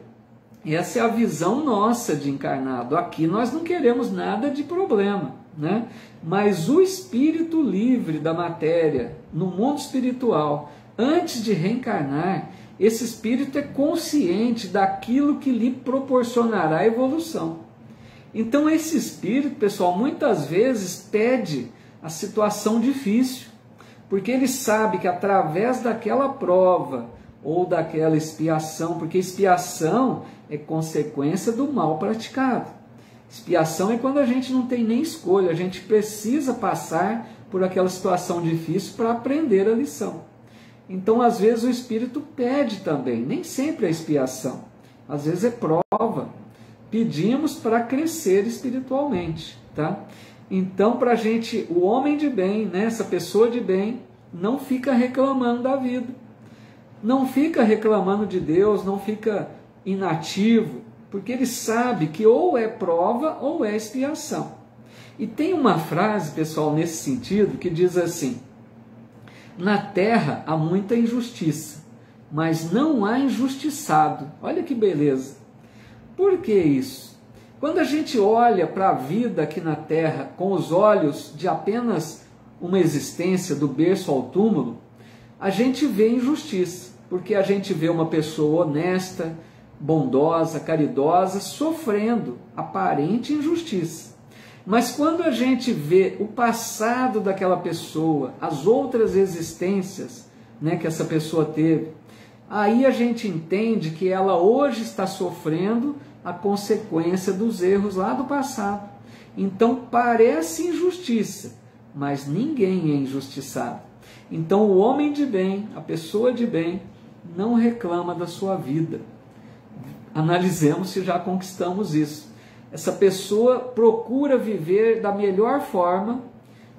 essa é a visão nossa de encarnado. Aqui nós não queremos nada de problema, né? Mas o espírito livre da matéria, no mundo espiritual, antes de reencarnar, esse espírito é consciente daquilo que lhe proporcionará a evolução. Então esse espírito, pessoal, muitas vezes pede a situação difícil, porque ele sabe que através daquela prova ou daquela expiação, porque expiação é consequência do mal praticado. Expiação é quando a gente não tem nem escolha, a gente precisa passar por aquela situação difícil para aprender a lição. Então, às vezes, o Espírito pede também, nem sempre é expiação, às vezes é prova. Pedimos para crescer espiritualmente, tá? Então, para a gente, o homem de bem, né, essa pessoa de bem, não fica reclamando da vida, não fica reclamando de Deus, não fica inativo, porque ele sabe que ou é prova ou é expiação. E tem uma frase, pessoal, nesse sentido, que diz assim: na terra há muita injustiça, mas não há injustiçado. Olha que beleza. Por que isso? Quando a gente olha para a vida aqui na terra com os olhos de apenas uma existência do berço ao túmulo, a gente vê injustiça, porque a gente vê uma pessoa honesta, bondosa, caridosa, sofrendo aparente injustiça. Mas quando a gente vê o passado daquela pessoa, as outras existências, né, que essa pessoa teve, aí a gente entende que ela hoje está sofrendo a consequência dos erros lá do passado. Então parece injustiça, mas ninguém é injustiçado. Então o homem de bem, a pessoa de bem, não reclama da sua vida. Analisemos se já conquistamos isso. Essa pessoa procura viver da melhor forma,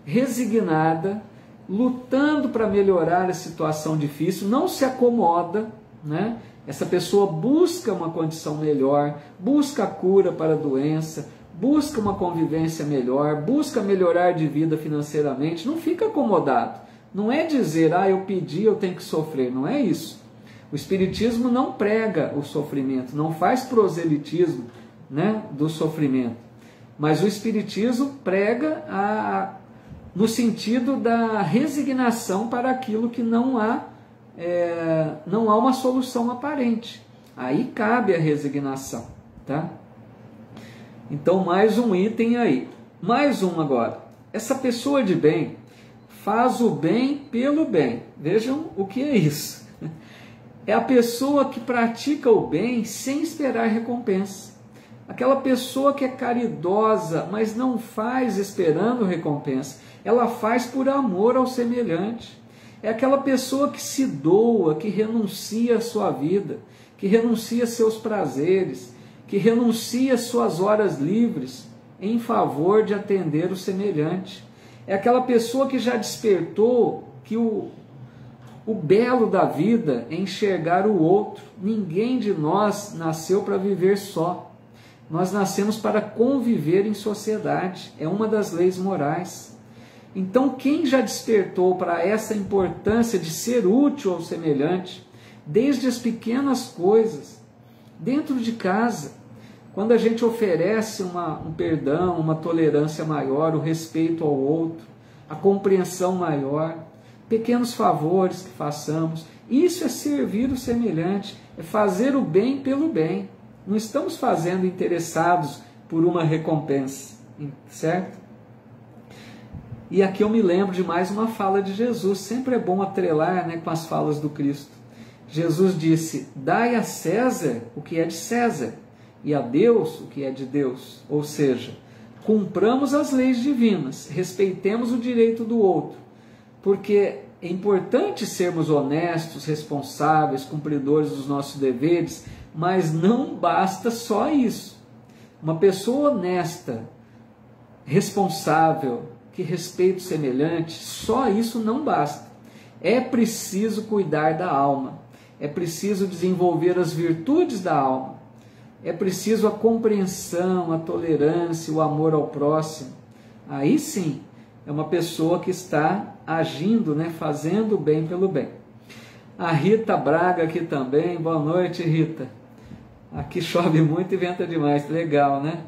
resignada, lutando para melhorar a situação difícil, não se acomoda, né? Essa pessoa busca uma condição melhor, busca a cura para a doença, busca uma convivência melhor, busca melhorar de vida financeiramente, não fica acomodado. Não é dizer, eu pedi, eu tenho que sofrer, não é isso. O Espiritismo não prega o sofrimento, não faz proselitismo, né, do sofrimento. Mas o Espiritismo prega no sentido da resignação para aquilo que não há uma solução aparente. Aí cabe a resignação, tá? Então, mais um item aí. Mais um agora. Essa pessoa de bem faz o bem pelo bem. Vejam o que é isso. É a pessoa que pratica o bem sem esperar recompensa. Aquela pessoa que é caridosa, mas não faz esperando recompensa. Ela faz por amor ao semelhante. É aquela pessoa que se doa, que renuncia à sua vida, que renuncia a seus prazeres, que renuncia às suas horas livres em favor de atender o semelhante. É aquela pessoa que já despertou que o belo da vida é enxergar o outro. Ninguém de nós nasceu para viver só. Nós nascemos para conviver em sociedade. É uma das leis morais. Então, quem já despertou para essa importância de ser útil ao semelhante, desde as pequenas coisas, dentro de casa, quando a gente oferece um perdão, uma tolerância maior, o respeito ao outro, a compreensão maior, pequenos favores que façamos, isso é servir o semelhante, é fazer o bem pelo bem. Não estamos fazendo interessados por uma recompensa, certo? E aqui eu me lembro de mais uma fala de Jesus, sempre é bom atrelar, né, com as falas do Cristo. Jesus disse: dai a César o que é de César, e a Deus o que é de Deus. Ou seja, cumpramos as leis divinas, respeitemos o direito do outro, porque é importante sermos honestos, responsáveis, cumpridores dos nossos deveres, mas não basta só isso. Uma pessoa honesta, responsável, que respeita o semelhante, só isso não basta. É preciso cuidar da alma, é preciso desenvolver as virtudes da alma, é preciso a compreensão, a tolerância, o amor ao próximo. Aí sim, é uma pessoa que está agindo, né, fazendo o bem pelo bem. A Rita Braga aqui também. Boa noite, Rita. Aqui chove muito e venta demais. Legal, né?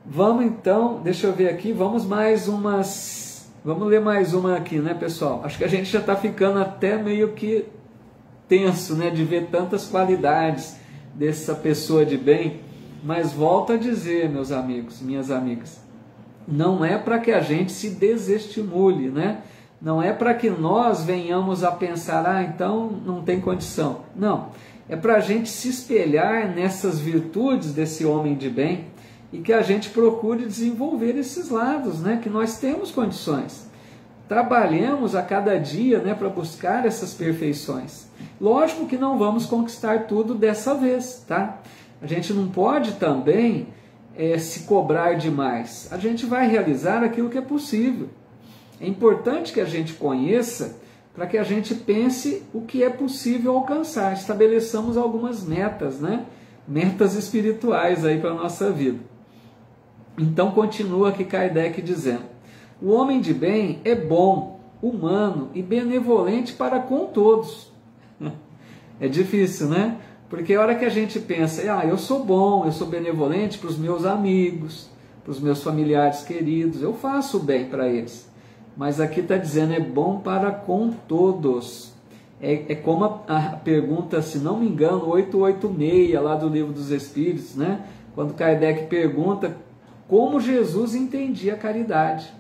Vamos então, deixa eu ver aqui, vamos ler mais uma aqui, né, pessoal? Acho que a gente já está ficando até meio que tenso, né, de ver tantas qualidades dessa pessoa de bem. Mas volto a dizer, meus amigos, minhas amigas, não é para que a gente se desestimule, né? Não é para que nós venhamos a pensar, então não tem condição. Não, é para a gente se espelhar nessas virtudes desse homem de bem e que a gente procure desenvolver esses lados, né, que nós temos condições. Trabalhemos a cada dia, né, para buscar essas perfeições. Lógico que não vamos conquistar tudo dessa vez, tá? A gente não pode também se cobrar demais. A gente vai realizar aquilo que é possível. É importante que a gente conheça para que a gente pense o que é possível alcançar. Estabeleçamos algumas metas, né? Metas espirituais aí para a nossa vida. Então continua aqui Kardec dizendo: o homem de bem é bom, humano e benevolente para com todos. É difícil, né? Porque a hora que a gente pensa, eu sou bom, eu sou benevolente para os meus amigos, para os meus familiares queridos, eu faço o bem para eles. Mas aqui está dizendo, é bom para com todos. É como a pergunta, se não me engano, 886 lá do Livro dos Espíritos, né? Quando Kardec pergunta como Jesus entendia a caridade.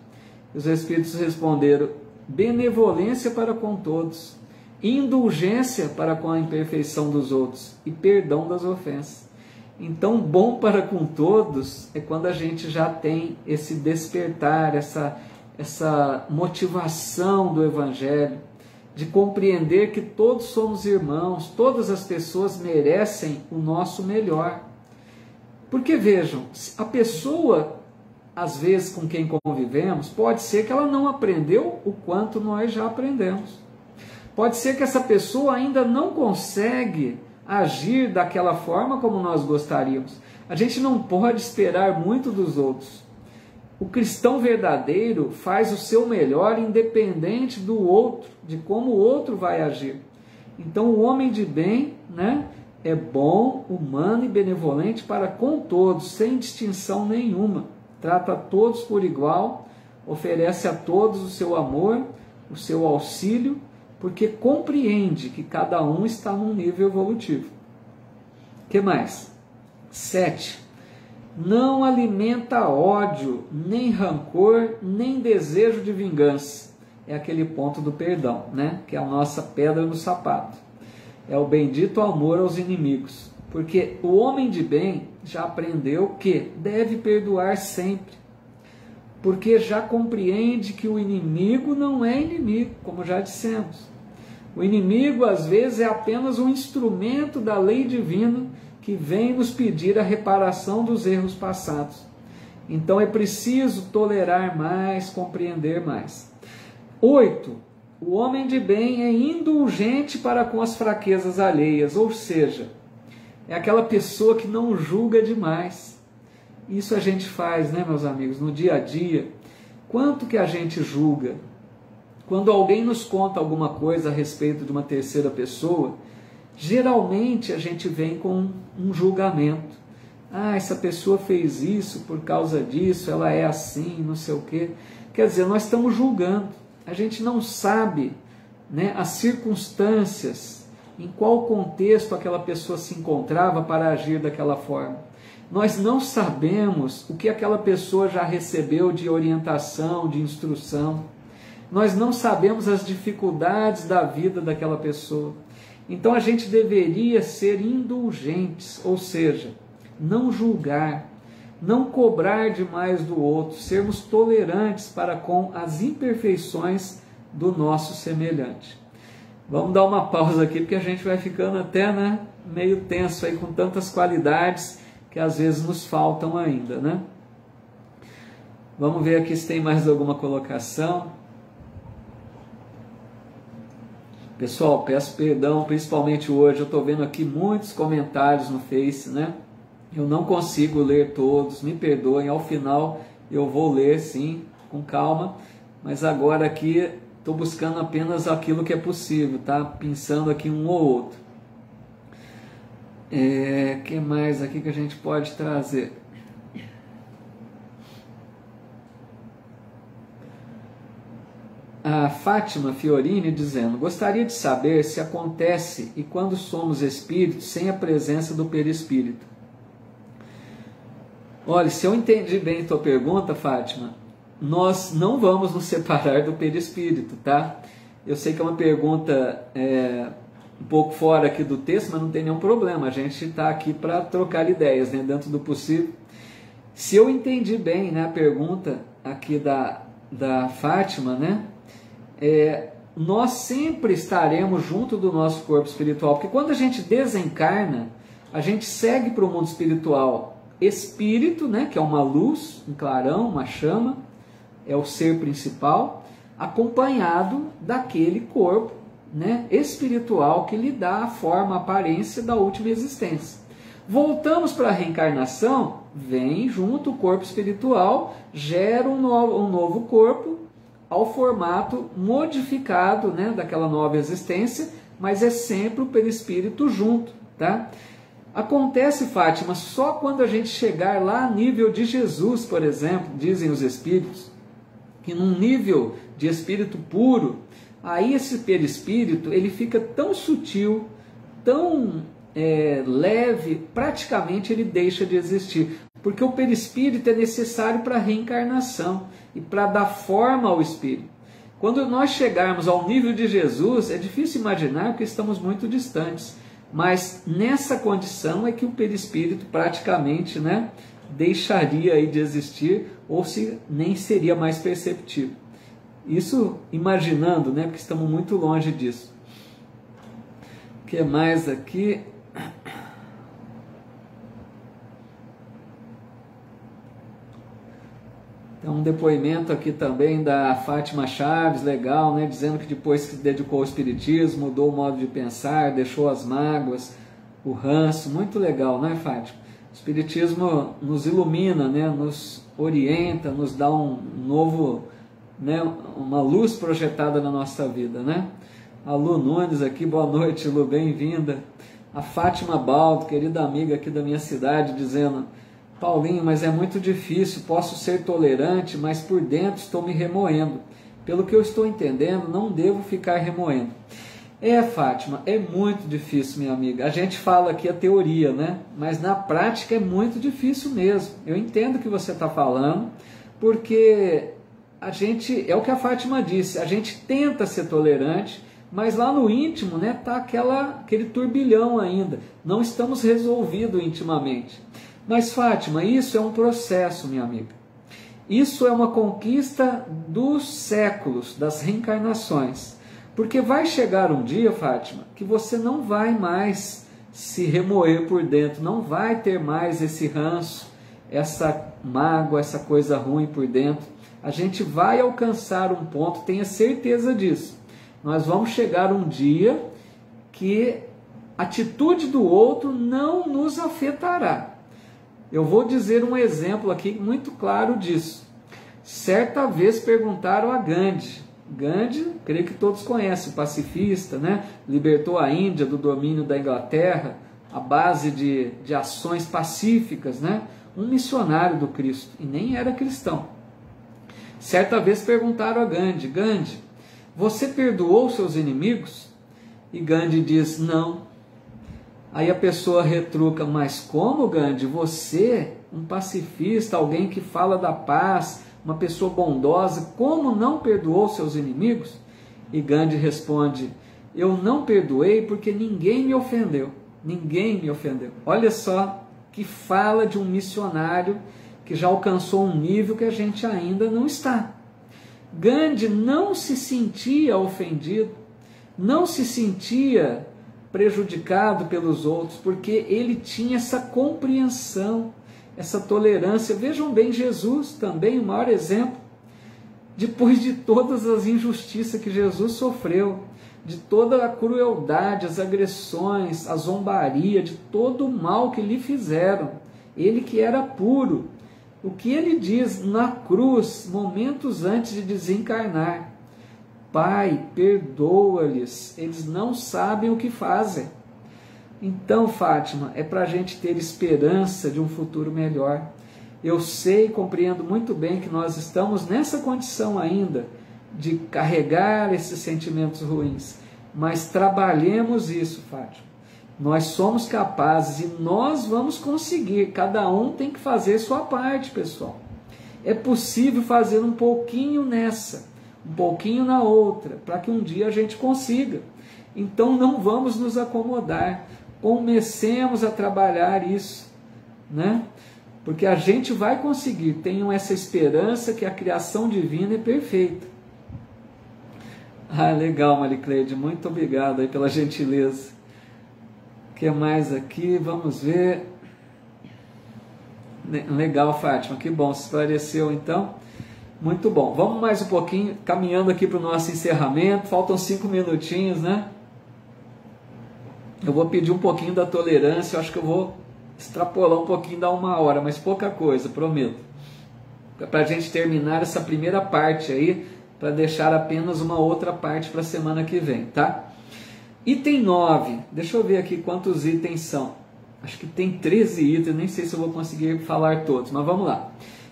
Os Espíritos responderam, benevolência para com todos, indulgência para com a imperfeição dos outros e perdão das ofensas. Então, bom para com todos é quando a gente já tem esse despertar, essa motivação do Evangelho, de compreender que todos somos irmãos, todas as pessoas merecem o nosso melhor. Porque vejam, a pessoa, às vezes com quem convivemos, pode ser que ela não aprendeu o quanto nós já aprendemos. Pode ser que essa pessoa ainda não consegue agir daquela forma como nós gostaríamos. A gente não pode esperar muito dos outros. O cristão verdadeiro faz o seu melhor independente do outro, de como o outro vai agir. Então o homem de bem, né, é bom, humano e benevolente para com todos, sem distinção nenhuma. Trata a todos por igual, oferece a todos o seu amor, o seu auxílio, porque compreende que cada um está num nível evolutivo. O que mais? 7. Não alimenta ódio, nem rancor, nem desejo de vingança. É aquele ponto do perdão, né? Que é a nossa pedra no sapato. É o bendito amor aos inimigos. Porque o homem de bem já aprendeu que deve perdoar sempre. Porque já compreende que o inimigo não é inimigo, como já dissemos. O inimigo, às vezes, é apenas um instrumento da lei divina que vem nos pedir a reparação dos erros passados. Então é preciso tolerar mais, compreender mais. 8. O homem de bem é indulgente para com as fraquezas alheias, ou seja, é aquela pessoa que não julga demais. Isso a gente faz, né, meus amigos, no dia a dia. Quanto que a gente julga? Quando alguém nos conta alguma coisa a respeito de uma terceira pessoa, geralmente a gente vem com um julgamento. Essa pessoa fez isso por causa disso, ela é assim, não sei o quê. Quer dizer, nós estamos julgando. A gente não sabe, né, as circunstâncias, em qual contexto aquela pessoa se encontrava para agir daquela forma. Nós não sabemos o que aquela pessoa já recebeu de orientação, de instrução. Nós não sabemos as dificuldades da vida daquela pessoa. Então a gente deveria ser indulgentes, ou seja, não julgar, não cobrar demais do outro, sermos tolerantes para com as imperfeições do nosso semelhante. Vamos dar uma pausa aqui, porque a gente vai ficando até, né, meio tenso aí com tantas qualidades que às vezes nos faltam ainda, né? Vamos ver aqui se tem mais alguma colocação. Pessoal, peço perdão, principalmente hoje, eu estou vendo aqui muitos comentários no Face, né? Eu não consigo ler todos, me perdoem, ao final eu vou ler, sim, com calma, mas agora aqui estou buscando apenas aquilo que é possível, tá? Pensando aqui um ou outro. Que mais aqui que a gente pode trazer? A Fátima Fiorini dizendo, gostaria de saber se acontece e quando somos espíritos sem a presença do perispírito. Olha, se eu entendi bem a tua pergunta, Fátima, nós não vamos nos separar do perispírito, tá? Eu sei que é uma pergunta um pouco fora aqui do texto, mas não tem nenhum problema, a gente está aqui para trocar ideias, né, dentro do possível. Se eu entendi bem, né, a pergunta aqui da Fátima, né, nós sempre estaremos junto do nosso corpo espiritual, porque quando a gente desencarna, a gente segue para o mundo espiritual espírito, né, que é uma luz, um clarão, uma chama, é o ser principal, acompanhado daquele corpo, né, espiritual que lhe dá a forma, a aparência da última existência. Voltamos para a reencarnação, vem junto o corpo espiritual, gera um novo corpo ao formato modificado, né, daquela nova existência, mas é sempre o perispírito junto, tá? Acontece, Fátima, só quando a gente chegar lá a nível de Jesus, por exemplo, dizem os espíritos, que num nível de espírito puro, aí esse perispírito ele fica tão sutil, tão leve, praticamente ele deixa de existir, porque o perispírito é necessário para a reencarnação e para dar forma ao espírito. Quando nós chegarmos ao nível de Jesus, é difícil imaginar porque estamos muito distantes, mas nessa condição é que o perispírito praticamente, né, deixaria aí de existir, ou se nem seria mais perceptível. Isso imaginando, né, porque estamos muito longe disso. O que mais aqui? Tem um depoimento aqui também da Fátima Chaves, legal, né? Dizendo que depois que se dedicou ao espiritismo, mudou o modo de pensar, deixou as mágoas, o ranço, muito legal, não é, Fátima? O espiritismo nos ilumina, né? Nos orienta, nos dá um novo, né? Uma luz projetada na nossa vida, né? A Lu Nunes aqui, boa noite, Lu, bem-vinda. A Fátima Baldo, querida amiga aqui da minha cidade, dizendo: Paulinho, mas é muito difícil, posso ser tolerante, mas por dentro estou me remoendo. Pelo que eu estou entendendo, não devo ficar remoendo. Fátima, é muito difícil, minha amiga. A gente fala aqui a teoria, né? Mas na prática é muito difícil mesmo. Eu entendo o que você está falando, porque a gente, é o que a Fátima disse, a gente tenta ser tolerante, mas lá no íntimo, né, tá aquele turbilhão ainda. Não estamos resolvidos intimamente. Mas, Fátima, isso é um processo, minha amiga. Isso é uma conquista dos séculos, das reencarnações. Porque vai chegar um dia, Fátima, que você não vai mais se remoer por dentro, não vai ter mais esse ranço, essa mágoa, essa coisa ruim por dentro. A gente vai alcançar um ponto, tenha certeza disso. Nós vamos chegar um dia que a atitude do outro não nos afetará. Eu vou dizer um exemplo aqui muito claro disso. Certa vez perguntaram a Gandhi. Gandhi, creio que todos conhecem, pacifista, né? Libertou a Índia do domínio da Inglaterra, à base de ações pacíficas, né? Um missionário do Cristo, e nem era cristão. Certa vez perguntaram a Gandhi: Gandhi, você perdoou seus inimigos? E Gandhi diz: não. Aí a pessoa retruca: mas como, Gandhi? Você, um pacifista, alguém que fala da paz, uma pessoa bondosa, como não perdoou seus inimigos? E Gandhi responde: eu não perdoei porque ninguém me ofendeu. Ninguém me ofendeu. Olha só que fala de um missionário que já alcançou um nível que a gente ainda não está. Gandhi não se sentia ofendido, não se sentia prejudicado pelos outros, porque ele tinha essa compreensão, essa tolerância. Vejam bem, Jesus também, o maior exemplo, depois de todas as injustiças que Jesus sofreu, de toda a crueldade, as agressões, a zombaria, de todo o mal que lhe fizeram, ele que era puro, o que ele diz na cruz, momentos antes de desencarnar: Pai, perdoa-lhes, eles não sabem o que fazem. Então, Fátima, é para a gente ter esperança de um futuro melhor. Eu sei e compreendo muito bem que nós estamos nessa condição ainda de carregar esses sentimentos ruins, mas trabalhemos isso, Fátima. Nós somos capazes e nós vamos conseguir. Cada um tem que fazer sua parte, pessoal. É possível fazer um pouquinho nessa, um pouquinho na outra, para que um dia a gente consiga. Então não vamos nos acomodar, comecemos a trabalhar isso, né? Porque a gente vai conseguir, tenham essa esperança que a criação divina é perfeita. Ah, legal, Maricleide, muito obrigado aí pela gentileza. O que mais aqui? Vamos ver. Legal, Fátima, que bom, se esclareceu então. Muito bom, vamos mais um pouquinho, caminhando aqui para o nosso encerramento, faltam 5 minutinhos, né? Eu vou pedir um pouquinho da tolerância, eu acho que eu vou extrapolar um pouquinho da 1 hora, mas pouca coisa, prometo. Para a gente terminar essa primeira parte aí, para deixar apenas uma outra parte para a semana que vem, tá? Item 9, deixa eu ver aqui quantos itens são. Acho que tem 13 itens, nem sei se eu vou conseguir falar todos, mas vamos lá.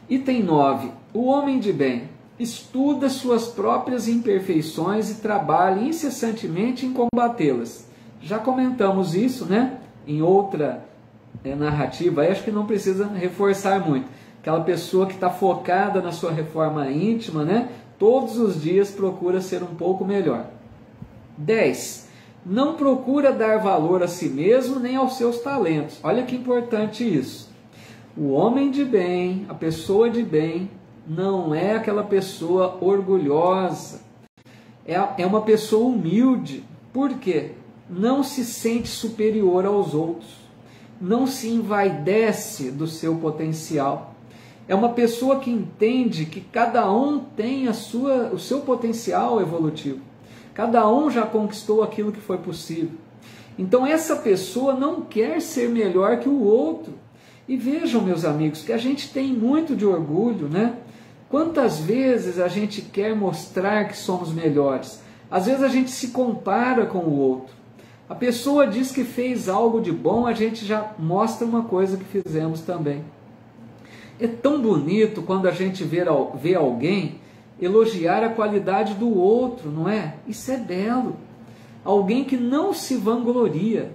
Item 9, o homem de bem estuda suas próprias imperfeições e trabalha incessantemente em combatê-las. Já comentamos isso, né? Em outra narrativa, aí acho que não precisa reforçar muito. Aquela pessoa que está focada na sua reforma íntima, né? Todos os dias procura ser um pouco melhor. 10. Não procura dar valor a si mesmo nem aos seus talentos. Olha que importante isso. O homem de bem, a pessoa de bem, não é aquela pessoa orgulhosa. É uma pessoa humilde. Por quê? Não se sente superior aos outros. Não se envaidece do seu potencial. É uma pessoa que entende que cada um tem o seu potencial evolutivo. Cada um já conquistou aquilo que foi possível. Então essa pessoa não quer ser melhor que o outro. E vejam, meus amigos, que a gente tem muito de orgulho, né? Quantas vezes a gente quer mostrar que somos melhores? Às vezes a gente se compara com o outro. A pessoa diz que fez algo de bom, a gente já mostra uma coisa que fizemos também. É tão bonito quando a gente vê alguém elogiar a qualidade do outro, não é? Isso é belo. Alguém que não se vangloria,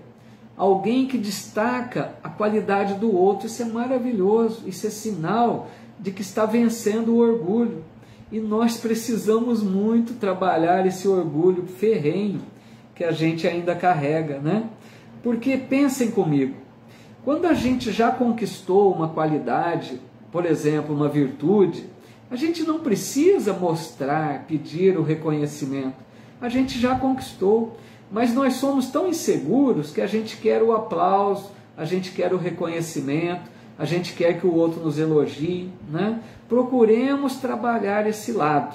alguém que destaca a qualidade do outro, isso é maravilhoso, isso é sinal de que está vencendo o orgulho. E nós precisamos muito trabalhar esse orgulho ferrenho que a gente ainda carrega, né? Porque pensem comigo, quando a gente já conquistou uma qualidade, por exemplo, uma virtude, a gente não precisa mostrar, pedir o reconhecimento. A gente já conquistou, mas nós somos tão inseguros que a gente quer o aplauso, a gente quer o reconhecimento, a gente quer que o outro nos elogie, né? Procuremos trabalhar esse lado.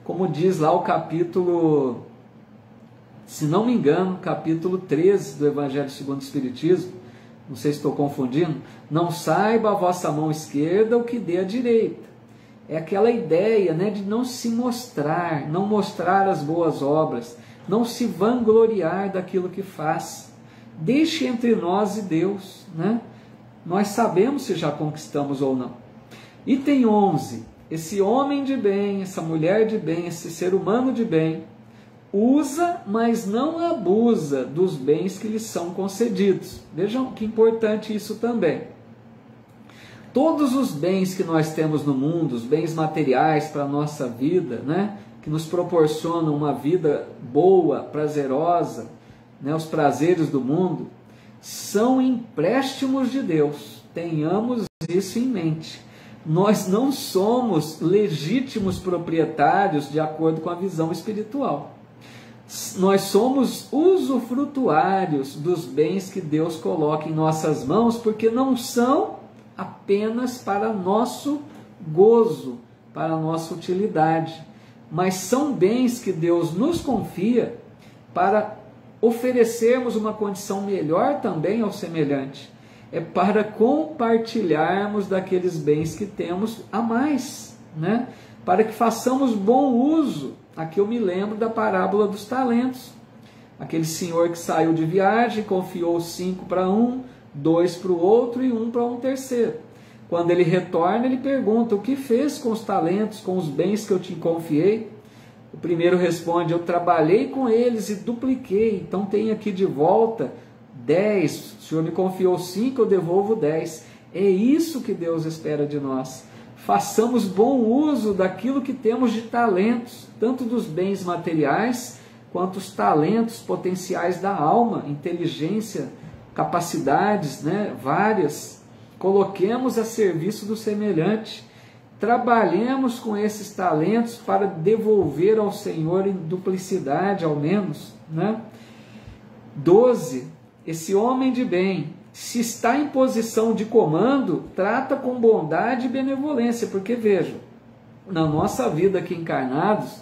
Como diz lá o capítulo, se não me engano, capítulo 13 do Evangelho segundo o Espiritismo, não sei se estou confundindo, não saiba a vossa mão esquerda o que dê a direita. É aquela ideia, né, de não se mostrar, não mostrar as boas obras, não se vangloriar daquilo que faz. Deixe entre nós e Deus, né? Nós sabemos se já conquistamos ou não. Item 11. Esse homem de bem, essa mulher de bem, esse ser humano de bem, usa, mas não abusa dos bens que lhe são concedidos. Vejam que importante isso também. Todos os bens que nós temos no mundo, os bens materiais para a nossa vida, né, que nos proporcionam uma vida boa, prazerosa, né, os prazeres do mundo, são empréstimos de Deus. Tenhamos isso em mente. Nós não somos legítimos proprietários de acordo com a visão espiritual. Nós somos usufrutuários dos bens que Deus coloca em nossas mãos, porque não são apenas para nosso gozo, para nossa utilidade, mas são bens que Deus nos confia para oferecermos uma condição melhor também ao semelhante. É para compartilharmos daqueles bens que temos a mais, né? Para que façamos bom uso. Aqui eu me lembro da parábola dos talentos. Aquele senhor que saiu de viagem, confiou 5 para um, 2 para o outro e 1 para um terceiro. Quando ele retorna, ele pergunta: o que fez com os talentos, com os bens que eu te confiei? O primeiro responde: eu trabalhei com eles e dupliquei, então tem aqui de volta 10. O Senhor me confiou 5, eu devolvo 10. É isso que Deus espera de nós. Façamos bom uso daquilo que temos de talentos, tanto dos bens materiais quanto os talentos potenciais da alma, inteligência, capacidades, né, várias. Coloquemos a serviço do semelhante. Trabalhemos com esses talentos para devolver ao Senhor em duplicidade, ao menos, né? 12. Esse homem de bem, se está em posição de comando, trata com bondade e benevolência, porque veja, na nossa vida aqui encarnados,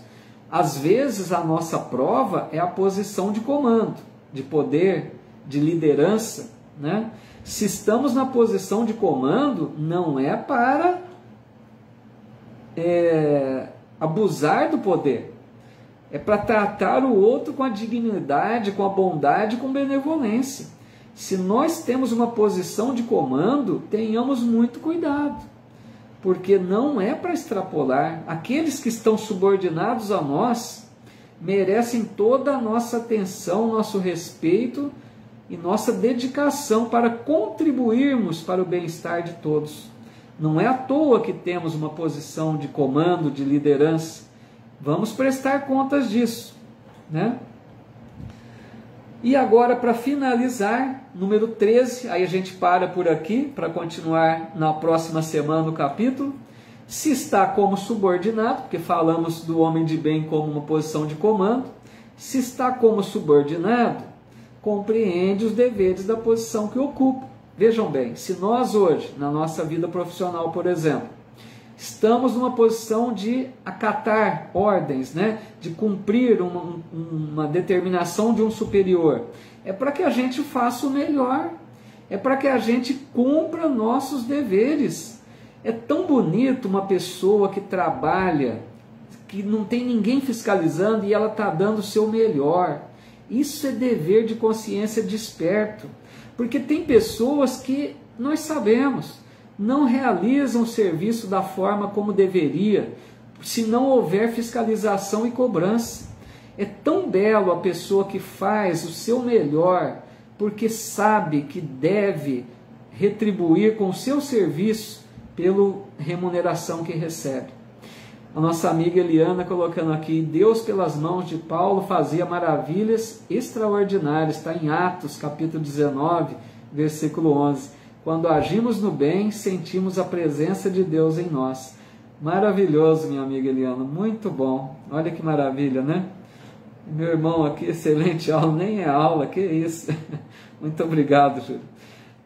às vezes a nossa prova é a posição de comando, de poder, de liderança, né? Se estamos na posição de comando, não é para abusar do poder, é para tratar o outro com a dignidade, com a bondade, com benevolência. Se nós temos uma posição de comando, tenhamos muito cuidado, porque não é para extrapolar. Aqueles que estão subordinados a nós merecem toda a nossa atenção, nosso respeito e nossa dedicação para contribuirmos para o bem-estar de todos. Não é à toa que temos uma posição de comando, de liderança. Vamos prestar contas disso, né? E agora, para finalizar, número 13, aí a gente para por aqui, para continuar na próxima semana o capítulo. Se está como subordinado, porque falamos do homem de bem como uma posição de comando, se está como subordinado, compreende os deveres da posição que ocupa. Vejam bem, se nós hoje, na nossa vida profissional, por exemplo, estamos numa posição de acatar ordens, né? De cumprir uma determinação de um superior, é para que a gente faça o melhor, é para que a gente cumpra nossos deveres. É tão bonito uma pessoa que trabalha, que não tem ninguém fiscalizando e ela está dando o seu melhor. Isso é dever de consciência desperto, porque tem pessoas que nós sabemos não realizam o serviço da forma como deveria, se não houver fiscalização e cobrança. É tão belo a pessoa que faz o seu melhor, porque sabe que deve retribuir com o seu serviço pela remuneração que recebe. A nossa amiga Eliana colocando aqui, Deus pelas mãos de Paulo fazia maravilhas extraordinárias, está em Atos capítulo 19, versículo 11. Quando agimos no bem, sentimos a presença de Deus em nós. Maravilhoso, minha amiga Eliana, muito bom. Olha que maravilha, né? Meu irmão aqui, excelente aula, nem é aula, que isso. Muito obrigado, Júlio.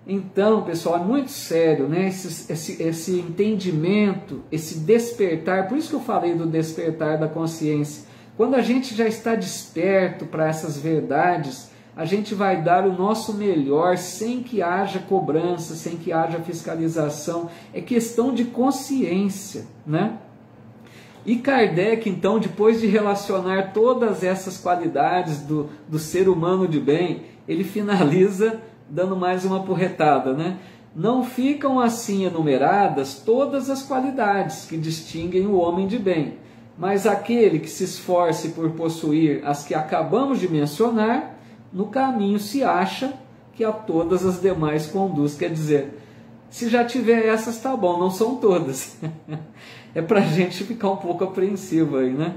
Então, pessoal, é muito sério, né? Esse entendimento, esse despertar, por isso que eu falei do despertar da consciência. Quando a gente já está desperto para essas verdades, a gente vai dar o nosso melhor sem que haja cobrança, sem que haja fiscalização. É questão de consciência, né? E Kardec, então, depois de relacionar todas essas qualidades do ser humano de bem, ele finaliza dando mais uma porretada, né? Não ficam assim enumeradas todas as qualidades que distinguem o homem de bem, mas aquele que se esforce por possuir as que acabamos de mencionar, no caminho se acha que a todas as demais conduz. Quer dizer, se já tiver essas, tá bom, não são todas. É para a gente ficar um pouco apreensivo aí, né?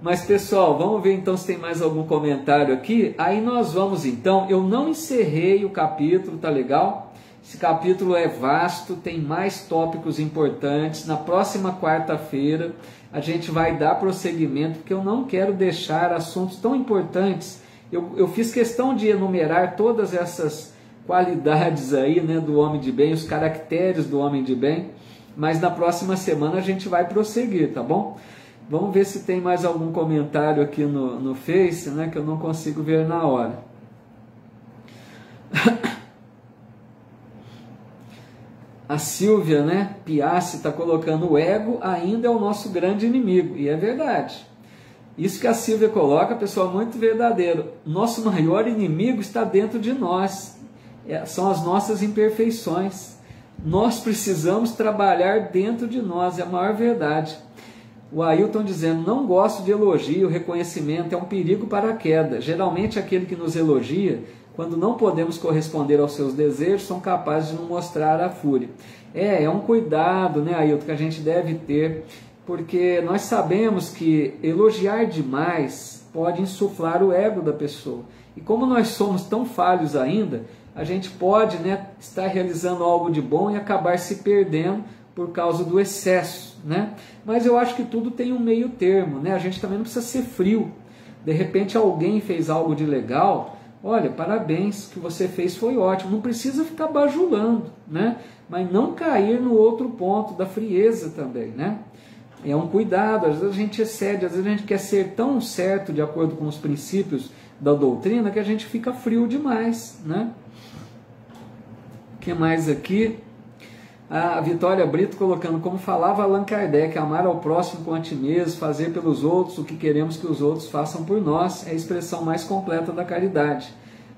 Mas pessoal, vamos ver então se tem mais algum comentário aqui. Aí nós vamos então, eu não encerrei o capítulo, tá legal? Esse capítulo é vasto, tem mais tópicos importantes. Na próxima quarta-feira a gente vai dar prosseguimento, porque eu não quero deixar assuntos tão importantes. Eu fiz questão de enumerar todas essas qualidades aí, né, do homem de bem, os caracteres do homem de bem, mas na próxima semana a gente vai prosseguir, tá bom? Vamos ver se tem mais algum comentário aqui no Face, né, que eu não consigo ver na hora. A Silvia, né, Piassi está colocando, o ego ainda é o nosso grande inimigo, e é verdade. Isso que a Silvia coloca, pessoal, muito verdadeiro. Nosso maior inimigo está dentro de nós, são as nossas imperfeições. Nós precisamos trabalhar dentro de nós, é a maior verdade. O Ailton dizendo, não gosto de elogio, reconhecimento é um perigo para a queda. Geralmente aquele que nos elogia, quando não podemos corresponder aos seus desejos, são capazes de nos mostrar a fúria. É um cuidado, né, Ailton, que a gente deve ter. porque nós sabemos que elogiar demais pode insuflar o ego da pessoa. E como nós somos tão falhos ainda, a gente pode, né, estar realizando algo de bom e acabar se perdendo por causa do excesso, né? Mas eu acho que tudo tem um meio termo, né? A gente também não precisa ser frio. De repente alguém fez algo de legal, olha, parabéns, o que você fez foi ótimo. Não precisa ficar bajulando, né? Mas não cair no outro ponto da frieza também, né? É um cuidado, às vezes a gente excede, às vezes a gente quer ser tão certo de acordo com os princípios da doutrina que a gente fica frio demais, né? O que mais aqui? A Vitória Brito colocando, como falava Allan Kardec, amar ao próximo com a ti mesmo, fazer pelos outros o que queremos que os outros façam por nós, é a expressão mais completa da caridade,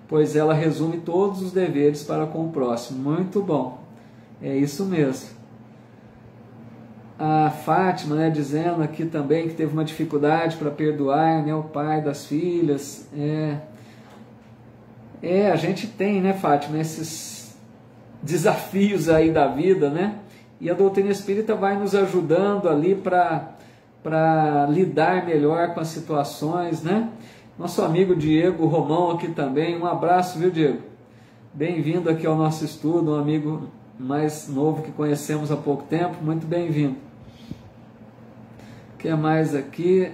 pois ela resume todos os deveres para com o próximo. Muito bom, é isso mesmo. A Fátima, né, dizendo aqui também que teve uma dificuldade para perdoar, né, o pai das filhas. A gente tem, né, Fátima, esses desafios aí da vida, né? E a doutrina espírita vai nos ajudando ali para lidar melhor com as situações, né? Nosso amigo Diego Romão aqui também, um abraço, viu, Diego? Bem-vindo aqui ao nosso estudo, um amigo mais novo que conhecemos há pouco tempo, muito bem-vindo. O que mais aqui?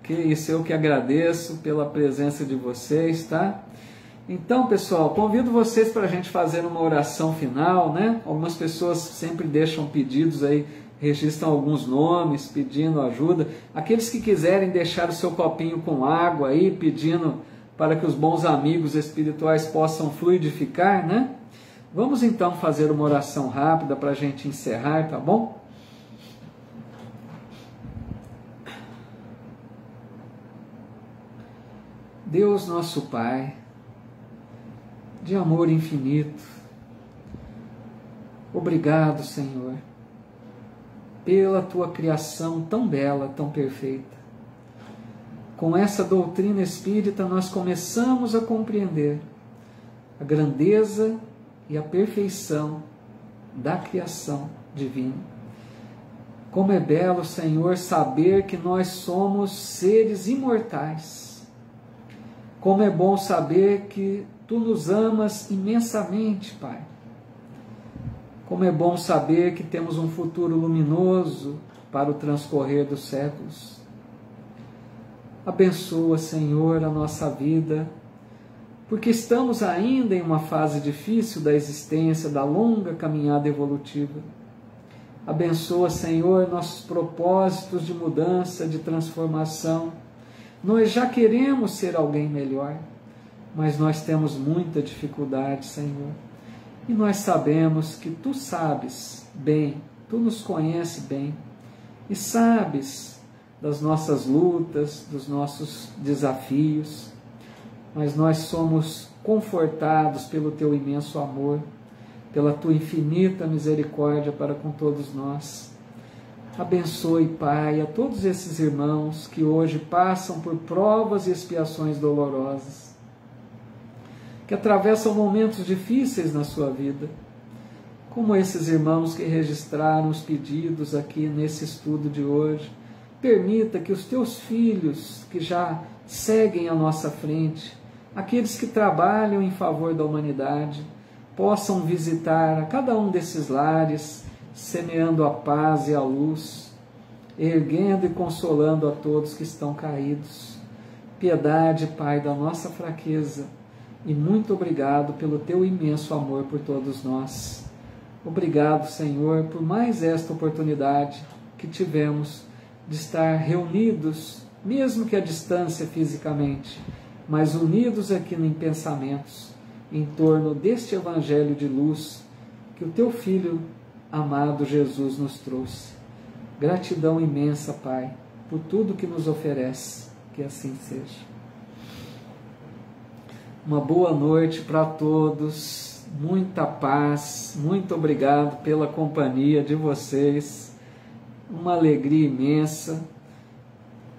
Isso eu que agradeço pela presença de vocês, tá? Então, pessoal, convido vocês para a gente fazer uma oração final, né? Algumas pessoas sempre deixam pedidos aí, registram alguns nomes, pedindo ajuda. Aqueles que quiserem deixar o seu copinho com água aí, pedindo para que os bons amigos espirituais possam fluidificar, né? Vamos então fazer uma oração rápida para a gente encerrar, tá bom? Deus nosso Pai, de amor infinito, obrigado, Senhor, pela Tua criação tão bela, tão perfeita. Com essa doutrina espírita nós começamos a compreender a grandeza e a perfeição da criação divina. Como é belo, Senhor, saber que nós somos seres imortais. Como é bom saber que Tu nos amas imensamente, Pai. Como é bom saber que temos um futuro luminoso para o transcorrer dos séculos. Abençoa, Senhor, a nossa vida, porque estamos ainda em uma fase difícil da existência, da longa caminhada evolutiva. Abençoa, Senhor, nossos propósitos de mudança, de transformação. Nós já queremos ser alguém melhor, mas nós temos muita dificuldade, Senhor. E nós sabemos que Tu sabes bem, Tu nos conheces bem, e sabes das nossas lutas, dos nossos desafios, mas nós somos confortados pelo Teu imenso amor, pela Tua infinita misericórdia para com todos nós. Abençoe, Pai, a todos esses irmãos que hoje passam por provas e expiações dolorosas, que atravessam momentos difíceis na sua vida, como esses irmãos que registraram os pedidos aqui nesse estudo de hoje. Permita que os Teus filhos, que já seguem à nossa frente, aqueles que trabalham em favor da humanidade, possam visitar a cada um desses lares, semeando a paz e a luz, erguendo e consolando a todos que estão caídos. Piedade, Pai, da nossa fraqueza, e muito obrigado pelo Teu imenso amor por todos nós. Obrigado, Senhor, por mais esta oportunidade que tivemos de estar reunidos, mesmo que à distância fisicamente, mas unidos aqui em pensamentos, em torno deste Evangelho de luz que o Teu Filho amado Jesus nos trouxe. Gratidão imensa, Pai, por tudo que nos oferece. Que assim seja. Uma boa noite para todos, muita paz, muito obrigado pela companhia de vocês, uma alegria imensa.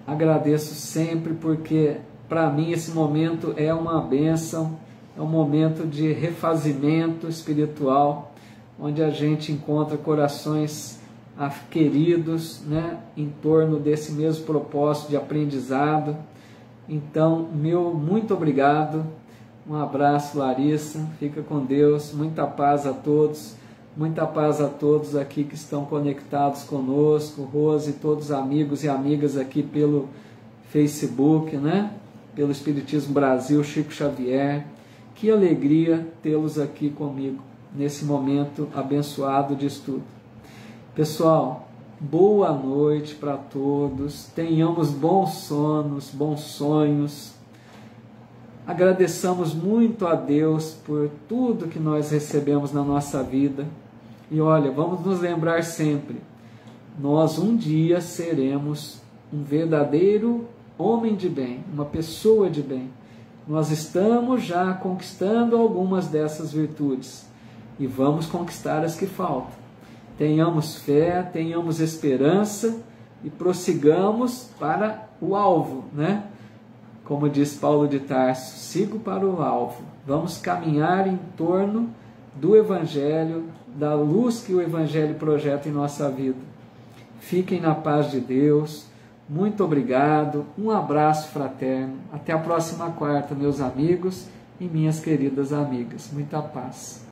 Agradeço sempre porque para mim esse momento é uma bênção, é um momento de refazimento espiritual, onde a gente encontra corações queridos, né, em torno desse mesmo propósito de aprendizado. Então, muito obrigado. Um abraço, Larissa. Fica com Deus. Muita paz a todos. Muita paz a todos aqui que estão conectados conosco. Rose, todos os amigos e amigas aqui pelo Facebook, né? Pelo Espiritismo Brasil, Chico Xavier. Que alegria tê-los aqui comigo nesse momento abençoado de estudo. Pessoal, boa noite para todos. Tenhamos bons sonos, bons sonhos. Agradeçamos muito a Deus por tudo que nós recebemos na nossa vida. E olha, vamos nos lembrar sempre, nós um dia seremos um verdadeiro homem de bem, uma pessoa de bem. Nós estamos já conquistando algumas dessas virtudes e vamos conquistar as que faltam. Tenhamos fé, tenhamos esperança e prossigamos para o alvo, né? Como diz Paulo de Tarso, sigo para o alvo. Vamos caminhar em torno do Evangelho, da luz que o Evangelho projeta em nossa vida. Fiquem na paz de Deus. Muito obrigado. Um abraço fraterno. Até a próxima quarta, meus amigos e minhas queridas amigas. Muita paz.